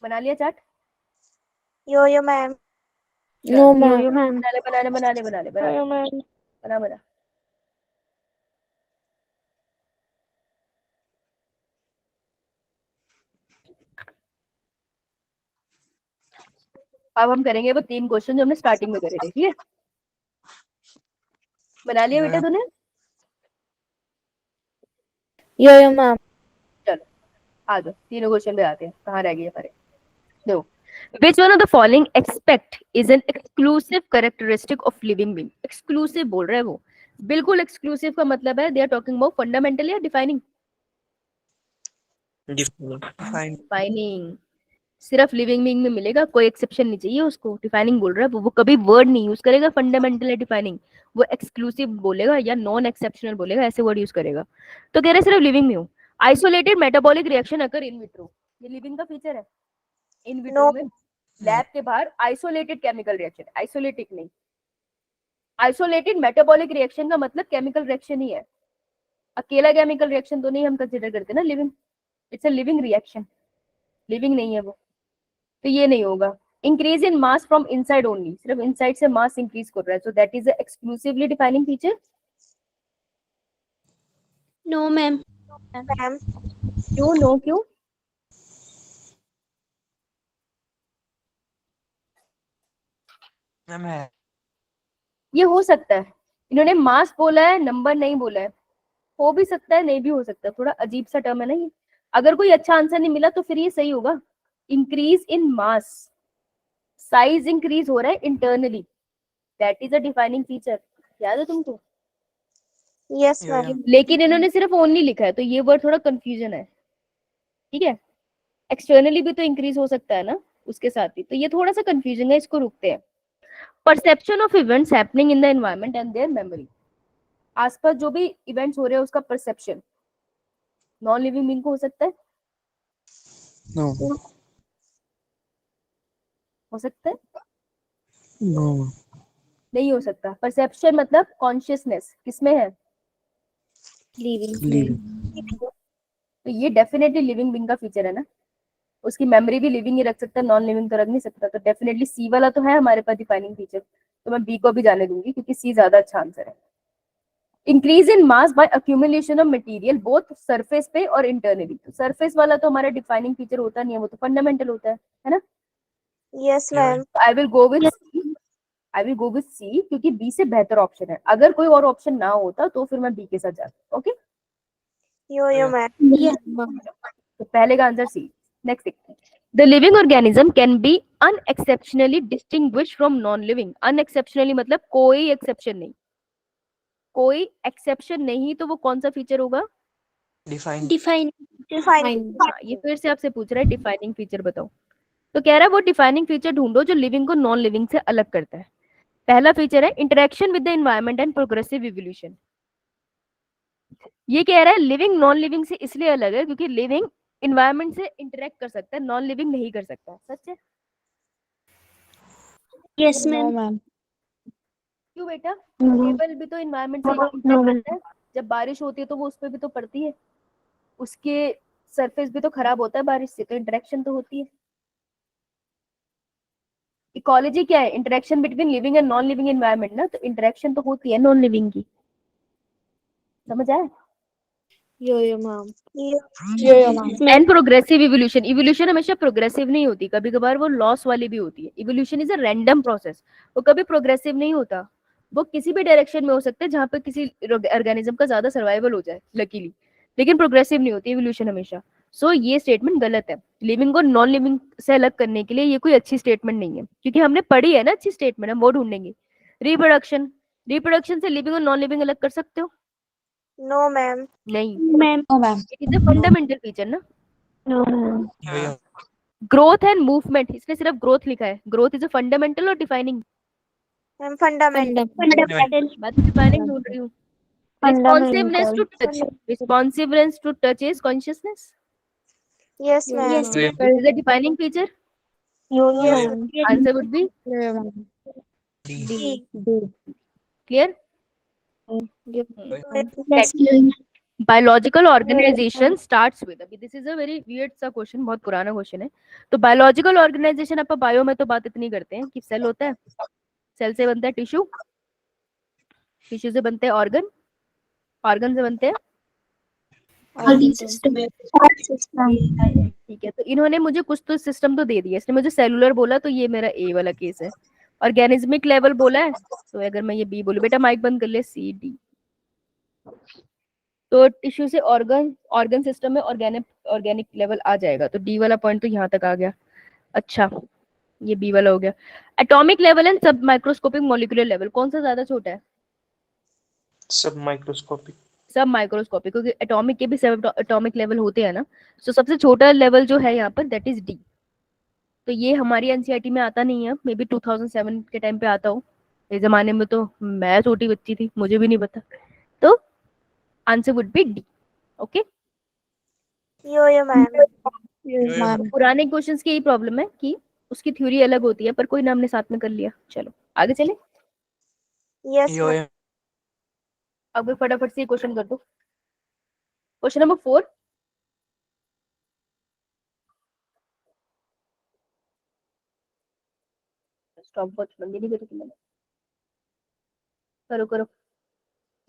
A: बना लिया chart?
D: Yo yo ma'am.
C: No ma'am.
A: बना ले बना ले बना ले बना ले बना ले,
D: यो मैम।
A: बना बना। अब हम करेंगे वो 3 क्वेश्चन जो हमने स्टार्टिंग में करे थे, ठीक है। बना लिया बेटा तूने?
C: यो मैम।
A: चलो आ जाओ, तीनों क्वेश्चन पे आते हैं। कहाँ रह गए हमारे? देखो, which one of the following aspect is an exclusive characteristic of living being? exclusive बोल रहा है वो, बिल्कुल exclusive का मतलब है they are talking about fundamental या defining? defining सिर्फ लिविंग बीइंग में मिलेगा, कोई एक्सेप्शन नहीं चाहिए उसको। डिफाइनिंग बोल रहा है वो कभी वर्ड नहीं यूज करेगा फंडामेंटल या डिफाइनिंग, वो एक्सक्लूसिव बोलेगा या नॉन एक्सेप्शनल बोलेगा, ऐसे वर्ड यूज करेगा। तो कह रहे सिर्फ लिविंग में हूँ। Isolated metabolic reaction occur in vitro, ये लिविंग का फीचर है। In vitro
D: no.
A: में लैब के बाहर आइसोलेटेड केमिकल रिएक्शन, आइसोलेटिक नहीं, आइसोलेटेड मेटाबॉलिक रिएक्शन का मतलब केमिकल रिएक्शन ही है, अकेला केमिकल रिएक्शन तो नहीं हम कंसिडर करते ना living. It's a living reaction, living नहीं है वो। तो ये नहीं होगा। Increase in mass from inside only, सिर्फ इनसाइड से मास इंक्रीज कर रहा है, so that is a exclusively defining feature.
C: No ma'am.
D: Ma'am.
A: क्यों नो क्यों?
B: मैम है।
A: ये हो सकता है, इन्होंने मास बोला है, नंबर नहीं बोला है। हो भी सकता है, नहीं भी हो सकता है, थोड़ा अजीब सा टर्म है ना ये। अगर कोई अच्छा आंसर नहीं मिला तो फिर ये सही होगा, increase in mass. Size increase हो रहा है internally, that is a defining feature. याद है तुमको?
D: यस
B: या
D: मैम।
A: लेकिन इन्होंने सिर्फ ओनली लिखा है, तो ये वर्ड थोड़ा कंफ्यूजन है, ठीक है। एक्सटर्नली भी तो इंक्रीज हो सकता है ना उसके साथ ही, तो ये थोड़ा सा कंफ्यूजन है, इसको रुकते हैं। Perception of events happening in the environment and there memory, आसपास जो भी इवेंट्स हो रहे हैं उसका परसेप्शन नॉन लिविंग बीइंग को हो सकता है,
E: नो
A: हो सकता है,
E: नो
A: नहीं हो सकता। परसेप्शन मतलब कॉन्शियसनेस किसमें है,
C: लिविंग
E: लिविंग
A: तो ये डेफिनेटली लिविंग बीइंग का फीचर है ना। उसकी मेमोरी भी लिविंग ही रख सकता है, नॉन लिविंग तो रख नहीं सकता, तो डेफिनेटली सी वाला तो है हमारे पास डिफाइनिंग फीचर, तो मैं बी को भी जाने दूंगी क्योंकि सी ज्यादा अच्छा आंसर है। Increase in mass by accumulation of material both surface पे और इंटरनली, तो सरफेस वाला तो हमारा डिफाइनिंग फीचर होता नहीं है, वो तो फंडामेंटल होता है ना।
D: Yes ma'am.
A: I will go with C, I will go with C क्योंकि बी से बेहतर ऑप्शन है। अगर कोई और ऑप्शन ना होता तो फिर मैं बी के साथ जाता। ओके,
D: यो मैम।
A: तो पहले का आंसर सी। नेक्स्ट देखते हैं। The living organism can be unexceptionally distinguish from non living. Unexceptionally मतलब कोई एक्सेप्शन नहीं, कोई एक्सेप्शन नहीं, तो वो कौन सा फीचर होगा?
B: डिफाइन
A: हाँ, ये फिर से आपसे पूछ रहा है डिफाइनिंग फीचर बताओ, तो कह रहा है वो डिफाइनिंग फीचर ढूंढो जो लिविंग को नॉन लिविंग से अलग करता है। पहला फीचर है interaction with the environment and progressive evolution. ये कह रहा है लिविंग नॉन लिविंग से इसलिए अलग है क्योंकि लिविंग इन्वायरमेंट से इंटरेक्ट कर सकता है, नॉन लिविंग नहीं कर सकता। सच है?
C: Yes ma'am.
A: क्यों बेटा? टेबल भी तो इन्वायरमेंट से इंटरेक्ट करता है, जब बारिश होती है तो वो उस पर भी तो पड़ती है, उसके सरफेस भी तो खराब होता है बारिश से, तो इंटरेक्शन तो होती है। इकोलॉजी क्या है? Interaction between living and non living environment ना, तो इंटरेक्शन तो होती है नॉन लिविंग की। समझ आया?
C: Yo ma'am.
A: And progressive evolution, evolution हमेशा प्रोग्रेसिव नहीं होती, कभी कभार वो लॉस वाली भी होती है। Evolution is a random process, वो कभी प्रोग्रेसिव नहीं होता। वो किसी भी डायरेक्शन में हो सकता है जहां पे किसी ऑर्गेनिज्म का ज्यादा सर्वाइवल हो जाए लकीली, लेकिन प्रोग्रेसिव नहीं होती इवोल्यूशन हमेशा। सो ये स्टेटमेंट गलत है। लिविंग और नॉन लिविंग से अलग करने के लिए ये कोई अच्छी स्टेटमेंट नहीं है, क्योंकि हमने पढ़ी है ना अच्छी स्टेटमेंट, हम वो ढूंढेंगे। रिप्रोडक्शन, रिप्रोडक्शन से लिविंग और नॉन लिविंग अलग कर सकते हो?
D: No ma'am.
A: नहीं,
C: ma'am
A: it is a fundamental feature ना।
B: या
A: ग्रोथ एंड मूवमेंट, इसने सिर्फ ग्रोथ लिखा है, ग्रोथ इज अ फंडामेंटल और डिफाइनिंग?
D: Ma'am fundamental.
A: मैं तो डिफाइनिंग ढूंढ रही हूँ। Responsiveness to touch, responsiveness to touch is consciousness,
D: yes ma'am.
A: Is a defining feature.
D: Yes
A: answer would be
D: D.
A: Clear.
C: Yes
A: biological organisation starts with, अभी this is a very weird सा question, बहुत पुराना question है। तो biological organisation अपन bio में तो बात इतनी करते हैं कि सेल होता है, सेल से बनता है टिश्यू, टिश्यू से बनते हैं ऑर्गन, ऑर्गन से बनते हैं, ठीक है। तो इन्होंने मुझे कुछ तो सिस्टम तो दे दिया, इसने मुझे सेलुलर बोला तो ये मेरा ए वाला केस है। ऑर्गेनिज्मिक लेवल बोला है, तो अगर मैं ये बी बोलूं, बेटा माइक बंद कर ले, सी डी। तो टिश्यू से ऑर्गन, ऑर्गन सिस्टम में ऑर्गेनिक, ऑर्गेनिक लेवल आ जाएगा, तो डी वाला पॉइंट तो यहाँ तक आ गया। अच्छा, ये बी वाला हो गया। एटॉमिक लेवल एंड सब माइक्रोस्कोपिक मॉलिक्यूलर लेवल, कौन सा ज्यादा छोटा है?
B: सब माइक्रोस्कोपिक।
A: सब माइक्रोस्कोपिक, क्योंकि एटॉमिक के भी सब एटॉमिक लेवल होते हैं ना। तो सबसे छोटा लेवल जो है यहाँ पर दैट इज डी। तो ये हमारी एनसीईआरटी में आता नहीं है, मे बी 2007 के टाइम पे आता हो, इस जमाने में तो मैं छोटी बच्ची थी, मुझे भी नहीं पता। तो answer would be D. Okay,
D: yo ma'am.
A: पुराने क्वेश्चंस की यही प्रॉब्लम है कि उसकी थ्योरी अलग होती है, पर कोई ना हमने साथ में कर लिया। चलो आगे चले,
D: यस
B: यो
D: मैम।
A: अब फटाफट से क्वेश्चन कर दो। क्वेश्चन नंबर 4, स्टॉप वॉच बंद नहीं करी थी मैंने, करो करो,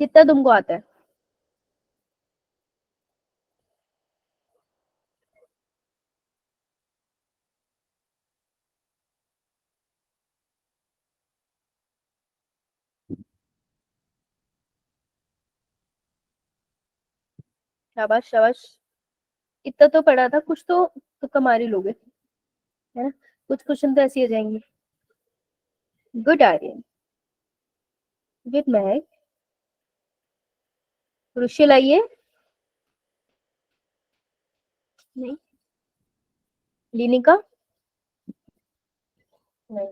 A: कितना तुमको आता है? शाबाश शाबाश, इतना तो पढ़ा था, कुछ तो तुक्का मार ही लोगे, है ना। कुछ क्वेश्चन तो ऐसे ही आ जाएंगे। गुड आर्यन, गुड महक, रुशिल आइए, नहीं, लिनिका, नहीं,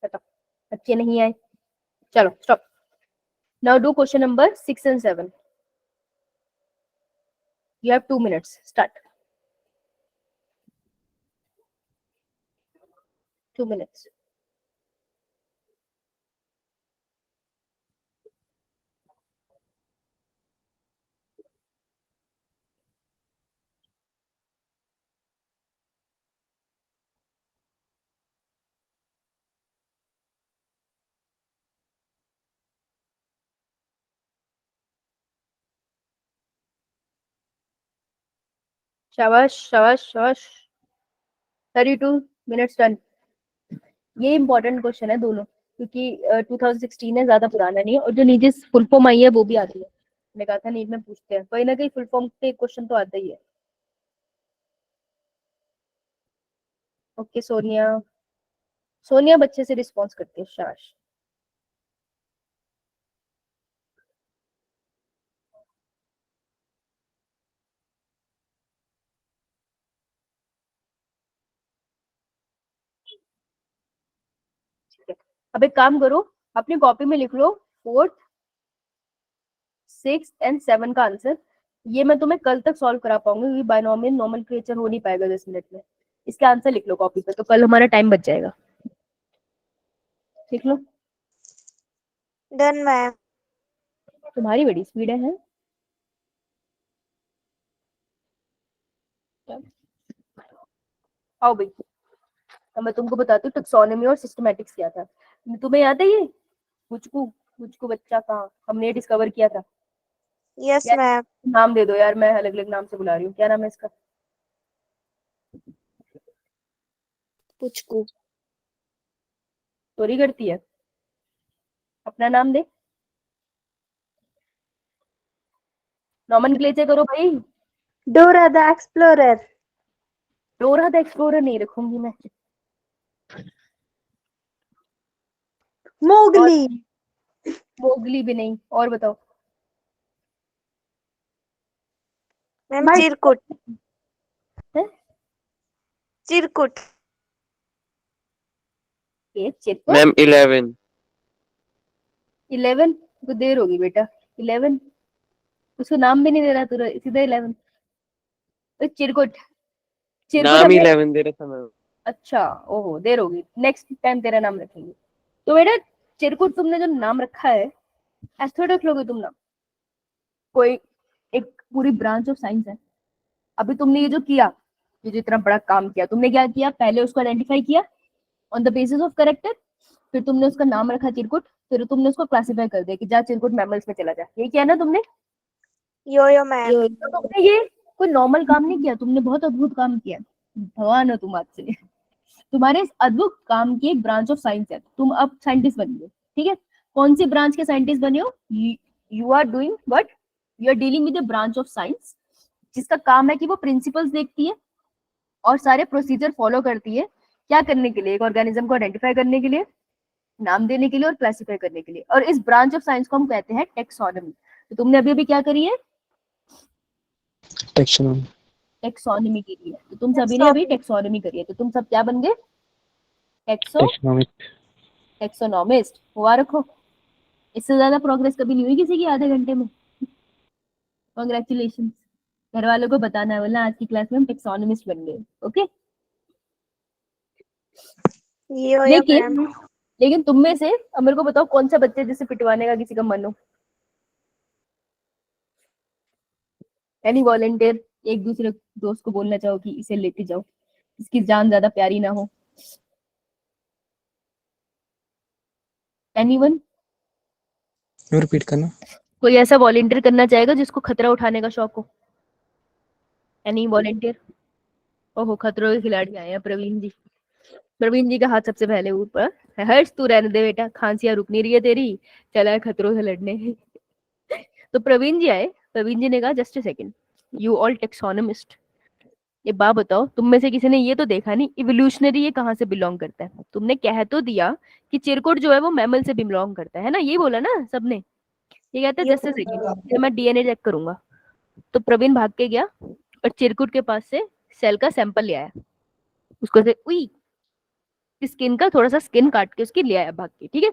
A: बताओ, अच्छे नहीं आए, चलो stop. Now do question number 6 and 7. You have 2 minutes. Start. 2 minutes. शाबाश शाबाश शाबाश। 32 minutes done. ये इंपॉर्टेंट क्वेश्चन है दोनों, क्योंकि 2016 है, ज्यादा पुराना नहीं है, और जो नीचे फुल फॉर्म आई है वो भी आती है। मैंने कहा था नीट में पूछते हैं, कहीं ना कहीं फुल फॉर्म पे क्वेश्चन तो आता ही है। ओके सोनिया, सोनिया बच्चे से रिस्पॉन्स करती है, शाबाश। अब एक काम करो, अपनी कॉपी में लिख लो 4th, 6th and 7 का आंसर। ये मैं तुम्हें कल तक सॉल्व करा पाऊंगी, क्योंकि बायनोमियल नोमेनक्लेचर हो नहीं पाएगा 10 मिनट में। इसका आंसर लिख लो कॉपी पे, तो कल हमारा टाइम बच जाएगा। लिख लो।
D: Done ma'am.
A: तुम्हारी बड़ी स्पीड है? आओ भाई, अब मैं तुमको बताती हूँ टैक्सोनॉमी और सिस्टमैटिक्स क्या था। तुम्हें याद है ये कुचकू, कुचकू बच्चा कहाँ हमने डिस्कवर किया था?
D: यस
A: यार
D: मैम।
A: नाम दे दो यार, मैं अलग अलग नाम से बुला रही हूँ, क्या नाम है इसका?
C: पुचकू।
A: चोरी करती है, अपना नाम दे, नॉमेनक्लेचर करो भाई।
D: Dora the explorer.
A: Dora the explorer नहीं रखूंगी मैं।
D: मोगली।
A: मोगली भी नहीं, और बताओ।
D: मैम चिरकुट।
A: हैं?
D: चिरकुट।
A: एक चिरकुट।
F: मैम 11।
A: 11 तो देर होगी बेटा। 11 उसको नाम भी नहीं दे रहा तू, सीधा 11। तो चिरकुट, चिरकुट
F: नाम ही
A: हमने,
F: 11 दे रखा मैम।
A: अच्छा ओहो देर होगी, नेक्स्ट टाइम तेरा नाम रखेंगे। तो बेटा चिरकुट तुमने जो नाम रखा है, ऐसे थोड़ा रख लोगे तुम नाम। कोई एक पूरी ब्रांच ऑफ साइंस है। अभी तुमने ये जो किया, ये जो इतना बड़ा काम किया, तुमने क्या किया? पहले उसको आइडेंटिफाई किया on the basis of character, फिर तुमने उसका नाम रखा चिरकुट, फिर तुमने उसको क्लासिफाई कर दिया कि जा चिरकुट मैमल्स में चला जा। ये किया ना तुमने?
D: यो यो मैम।
C: यो
A: तो तुमने ये कोई नॉर्मल काम नहीं किया, तुमने बहुत अद्भुत काम किया। भगवान हो तुम आज से। तुम्हारे इस अद्भुत काम की एक ब्रांच ऑफ साइंस है, तुम अब साइंटिस्ट बन गए। ठीक है, कौन सी ब्रांच के साइंटिस्ट बने हो? You are doing what? You are dealing with the branch of science जिसका काम है कि वो प्रिंसिपल्स देखती है और सारे प्रोसीजर फॉलो करती है। क्या करने के लिए? एक ऑर्गेनिज्म को आइडेंटिफाई करने के लिए, नाम देने के लिए और क्लासिफाई करने के लिए। और इस ब्रांच ऑफ साइंस को हम कहते हैं टेक्सोनॉमी। तो तुमने अभी अभी क्या करी है?
E: टेक्सोनॉमी।
A: टेक्सोनॉमी की है। तो तुम सभी ने अभी टेक्सोनॉमी करी है, तो तुम सब क्या बन गए?
E: टेक्सोनॉमिक।
A: टेक्सोनॉमिस्ट हुआ रखो। इससे ज्यादा प्रोग्रेस कभी नहीं हुई किसी की आधे घंटे में। कॉन्ग्रेचुलेशन। घर वालों को बताना है, बोलना आज की क्लास में हम टेक्सोनॉमिस्ट बन गए। ओके।
D: यो यो
A: लेकिन
D: मैम।
A: लेकिन तुम में से अब मेरे को बताओ, कौन सा बच्चे जिसे पिटवाने का किसी का मन हो? एनी वॉलंटियर एक दूसरे दोस्त को बोलना चाहो कि इसे लेके जाओ, इसकी जान ज्यादा प्यारी ना हो? एनीवन?
E: रिपीट करना।
A: कोई ऐसा वॉलंटियर करना चाहेगा जिसको खतरा उठाने का शौक हो? Any volunteer? ओहो, खतरों के खिलाड़ी आए हैं प्रवीण जी। प्रवीण जी का हाथ सबसे पहले ऊपर। हर्ष तू रहने दे बेटा, खांसियां रुक नहीं रही है तेरी, चला है खतरों से लड़ने। तो प्रवीण जी आए, प्रवीण जी ने कहा just a second, you all taxonomist, ये बात बताओ, तुम में से किसी ने ये तो देखा नहीं इवोल्यूशनरी ये कहाँ से बिलोंग करता है? तुमने कह तो दिया कि चिरकुट जो है वो मैमल से बिलोंग करता है ना, ये बोला ना सबने। ये कहता है
D: ये
A: जस्ट अ सेकंड, मैं डीएनए चेक करूंगा। तो प्रवीण भाग के गया और चिरकुट के पास से सेल का सैंपल ले आया, उसको से उई स्किन का थोड़ा सा स्किन काट के उसकी ले आया भाग के, ठीक है।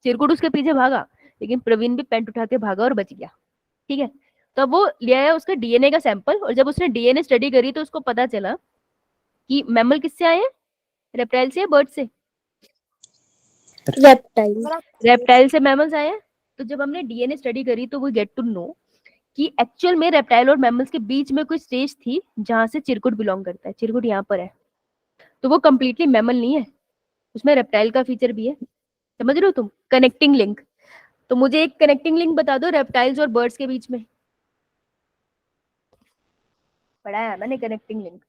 A: चिरकुट उसके पीछे भागा, लेकिन प्रवीण भी पेंट उठा के भागा और बच गया, ठीक है। तब वो ले आया उसका डीएनए का सैंपल, और जब उसने डीएनए स्टडी करी तो उसको पता चला कि मैमल किससे आए हैं, रेप्टाइल से या बर्ड से?
C: रेप्टाइल।
A: रेप्टाइल से मैमल्स आए हैं। तो जब हमने डीएनए स्टडी करी तो वी गेट टू नो कि एक्चुअल में रेप्टाइल और मैमल्स के बीच में कोई स्टेज थी जहां से चिरकुट बिलोंग करता है। चिरकुट यहाँ पर है, तो वो कंप्लीटली मैमल नहीं है, उसमें रेप्टाइल का फीचर भी है। समझ रहे हो तुम? Connecting link. तो मुझे एक कनेक्टिंग लिंक बता दो रेप्टाइल्स और बर्ड्स के बीच में। पढ़ाया मैंने कनेक्टिंग लिंक।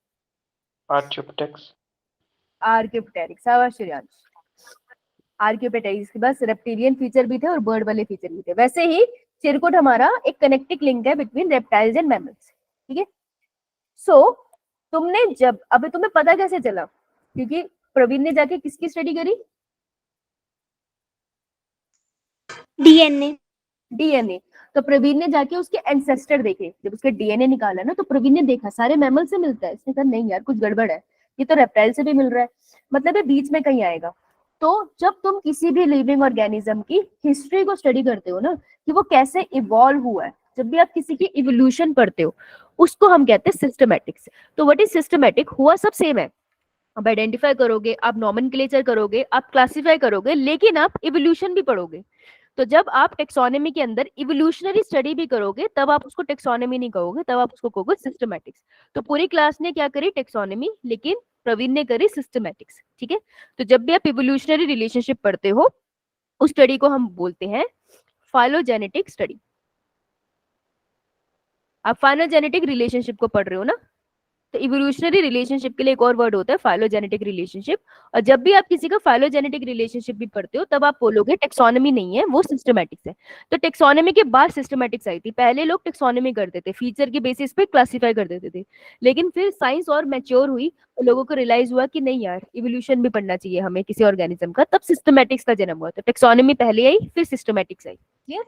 F: आर्क्योप्टेरिक्स।
A: आर्क्योप्टेरिक्स, शाबाश श्रेयांश। आर्क्योप्टेरिक्स के पास रेप्टिलियन फीचर भी थे और बर्ड वाले फीचर भी थे। वैसे ही चिरकुट हमारा एक कनेक्टिंग लिंक है बिटवीन रेप्टाइल्स एंड मैमल्स, ठीक है। सो तुमने जब, अभी तुम्हें पता कैसे चला? क्योंकि प्रवीण ने जाके किसकी स्टडी करी?
D: डीएनए।
A: डीएनए। तो प्रवीण ने जाके उसके एंसेस्टर देखे, जब उसके डीएनए निकाला ना तो प्रवीण ने देखा सारे मैमल से मिलता है। इसने कहा नहीं यार कुछ गड़बड़ है, ये तो रेप्टाइल से भी मिल रहा है, मतलब ये बीच में कहीं आएगा। तो जब तुम किसी भी लिविंग ऑर्गेनिज्म की हिस्ट्री को स्टडी करते हो ना कि वो कैसे इवॉल्व हुआ है, जब भी आप किसी की इवोल्यूशन पढ़ते हो उसको हम कहते हैं सिस्टमैटिक्स। तो व्हाट इज सिस्टमैटिक? हुआ सब सेम है, आप आइडेंटिफाई करोगे, आप नॉमेनक्लेचर करोगे, आप क्लासिफाई करोगे, लेकिन आप इवोल्यूशन भी पढ़ोगे। तो जब आप टेक्सोनॉमी के अंदर इवोल्यूशनरी स्टडी भी करोगे तब आप उसको टेक्सोनॉमी नहीं कहोगे, तब आप उसको कहोगे सिस्टमैटिक्स। तो पूरी क्लास ने क्या करी? टेक्सोनॉमी, लेकिन प्रवीण ने करी सिस्टमैटिक्स, ठीक है। तो जब भी आप इवोल्यूशनरी रिलेशनशिप पढ़ते हो उस स्टडी को हम बोलते हैं फाइलोजेनेटिक स्टडी। आप फाइलोजेनेटिक रिलेशनशिप को पढ़ रहे हो ना, तो इवोल्यूशनरी रिलेशनशिप के लिए एक और वर्ड होता है फाइलोजेनेटिक रिलेशनशिप। और जब भी आप किसी का फाइलोजेनेटिक रिलेशनशिप भी पढ़ते हो तब आप बोलोगे टेक्सोनॉमी नहीं है, वो सिस्टमैटिक्स है। तो टेक्सोनॉमी के बाद सिस्टमैटिक्स आई थी। पहले लोग टेक्सोनॉमी करते थे, फीचर के बेसिस पे क्लासिफाई कर देते थे, लेकिन फिर साइंस और मैच्योर हुई तो लोगों को रियलाइज हुआ कि नहीं यार इवोल्यूशन भी पढ़ना चाहिए हमें किसी ऑर्गेनिज्म का, तब सिस्टमैटिक्स का जन्म हुआ। तो टेक्सोनॉमी पहले आई फिर सिस्टमैटिक्स आई। क्लियर?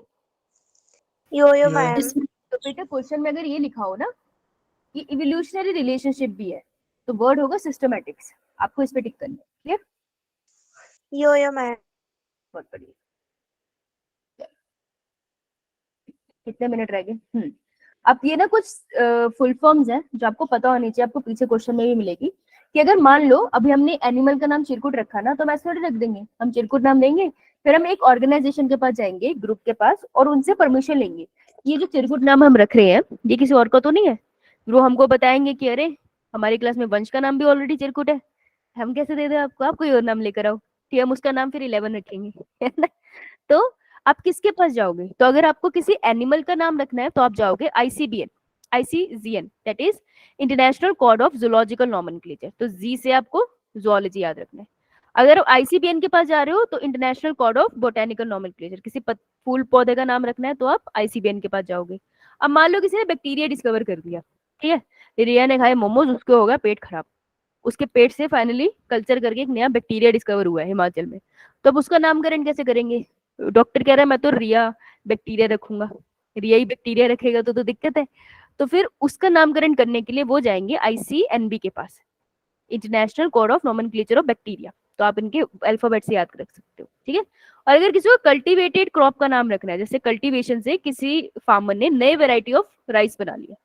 D: यो मैम।
A: तो बेटा क्वेश्चन में अगर ये लिखा हो ना कि इवोल्यूशनरी रिलेशनशिप भी है तो वर्ड होगा सिस्टमैटिक्स, आपको इस पे टिक करना है। क्लियर?
D: यो मैम।
A: बहुत बढ़िया। कितने मिनट रह गए? अब ये ना कुछ फुल फॉर्म्स हैं जो आपको पता होनी चाहिए, आपको पीछे क्वेश्चन में भी मिलेगी कि अगर मान लो अभी हमने एनिमल का नाम चिरकुट रखा ना, तो हम ऐसे थोड़ी रख देंगे, हम चिरकुट नाम लेंगे, फिर हम एक ऑर्गेनाइजेशन के पास जाएंगे, ग्रुप के पास, और उनसे परमिशन लेंगे ये जो चिरकुट नाम हम रख रहे हैं ये किसी और का तो नहीं है। वो हमको बताएंगे कि अरे हमारी क्लास में वंश का नाम भी ऑलरेडी चिरकुट है, हम कैसे दे दें आपको, आप कोई और नाम लेकर आओ, ठीक है, हम उसका नाम फिर 11 रखेंगे, है ना। तो आप किसके पास जाओगे? तो अगर आपको किसी एनिमल का नाम रखना है तो आप जाओगे ICBN, ICGN, that is international code of zoological nomenclature. तो जी से आपको जूलॉजी याद रखना है। अगर आप आईसीबीएन के पास जा रहे हो तो international code of botanical nomenclature, किसी फूल पौधे का नाम रखना है तो आप आईसीबीएन के पास जाओगे। अब मान लो किसी ने बैक्टीरिया डिस्कवर कर दिया, ठीक है, रिया ने खाए मोमोज, उसको होगा पेट खराब, उसके पेट से फाइनली कल्चर करके एक नया बैक्टीरिया डिस्कवर हुआ है हिमाचल में, तो अब उसका नामकरण कैसे करेंगे? डॉक्टर कह रहा है मैं तो रिया बैक्टीरिया रखूंगा, रिया ही बैक्टीरिया रखेगा तो दिक्कत है। तो फिर उसका नामकरण करने के लिए वो जाएंगे आईसीएनबी के पास, international code of nomenclature of bacteria. तो आप इनके अल्फाबेट से याद रख सकते हो, ठीक है। और अगर किसी को कल्टीवेटेड क्रॉप का नाम रखना है, जैसे कल्टीवेशन से किसी फार्मर ने नए वेराइटी ऑफ राइस बना लिया,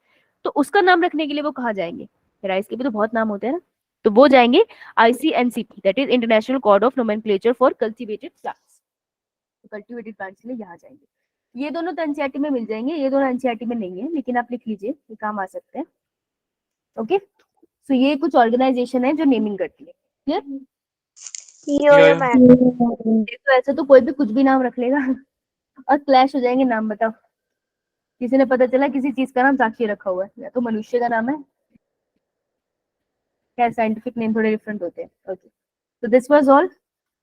A: तो उसका नाम रखने के लिए वो कहाँ जाएंगे? राइस के भी तो बहुत नाम होते हैं ना, तो वो जाएंगे ICNCP, that is international code of nomenclature for cultivated plants. Cultivated plants के लिए यहाँ जाएंगे। ये दोनों तो एनसीईआरटी में मिल जाएंगे, ये दोनों एनसीईआरटी में नहीं है, लेकिन आप लिख लीजिए, ये काम आ सकते हैं। ओके, सो ये कुछ ऑर्गेनाइजेशन है जो नेमिंग करती है। क्लियर?
D: यो मैम।
A: तो ऐसे तो कोई भी कुछ भी नाम रख लेगा और क्लैश हो जाएंगे नाम। बताओ, किसी ने पता चला किसी चीज का नाम साक्षी रखा हुआ है, या तो मनुष्य का नाम है, क्या साइंटिफिक नेम थोड़े डिफरेंट होते हैं। ओके, तो दिस वाज ऑल।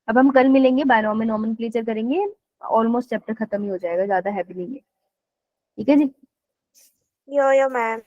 A: अब हम कल मिलेंगे, बायनॉमियल नॉमेनक्लेचर करेंगे, ऑलमोस्ट चैप्टर खत्म ही हो जाएगा, ज्यादा हैवी नहीं है, ठीक है जी।
D: यो मैम।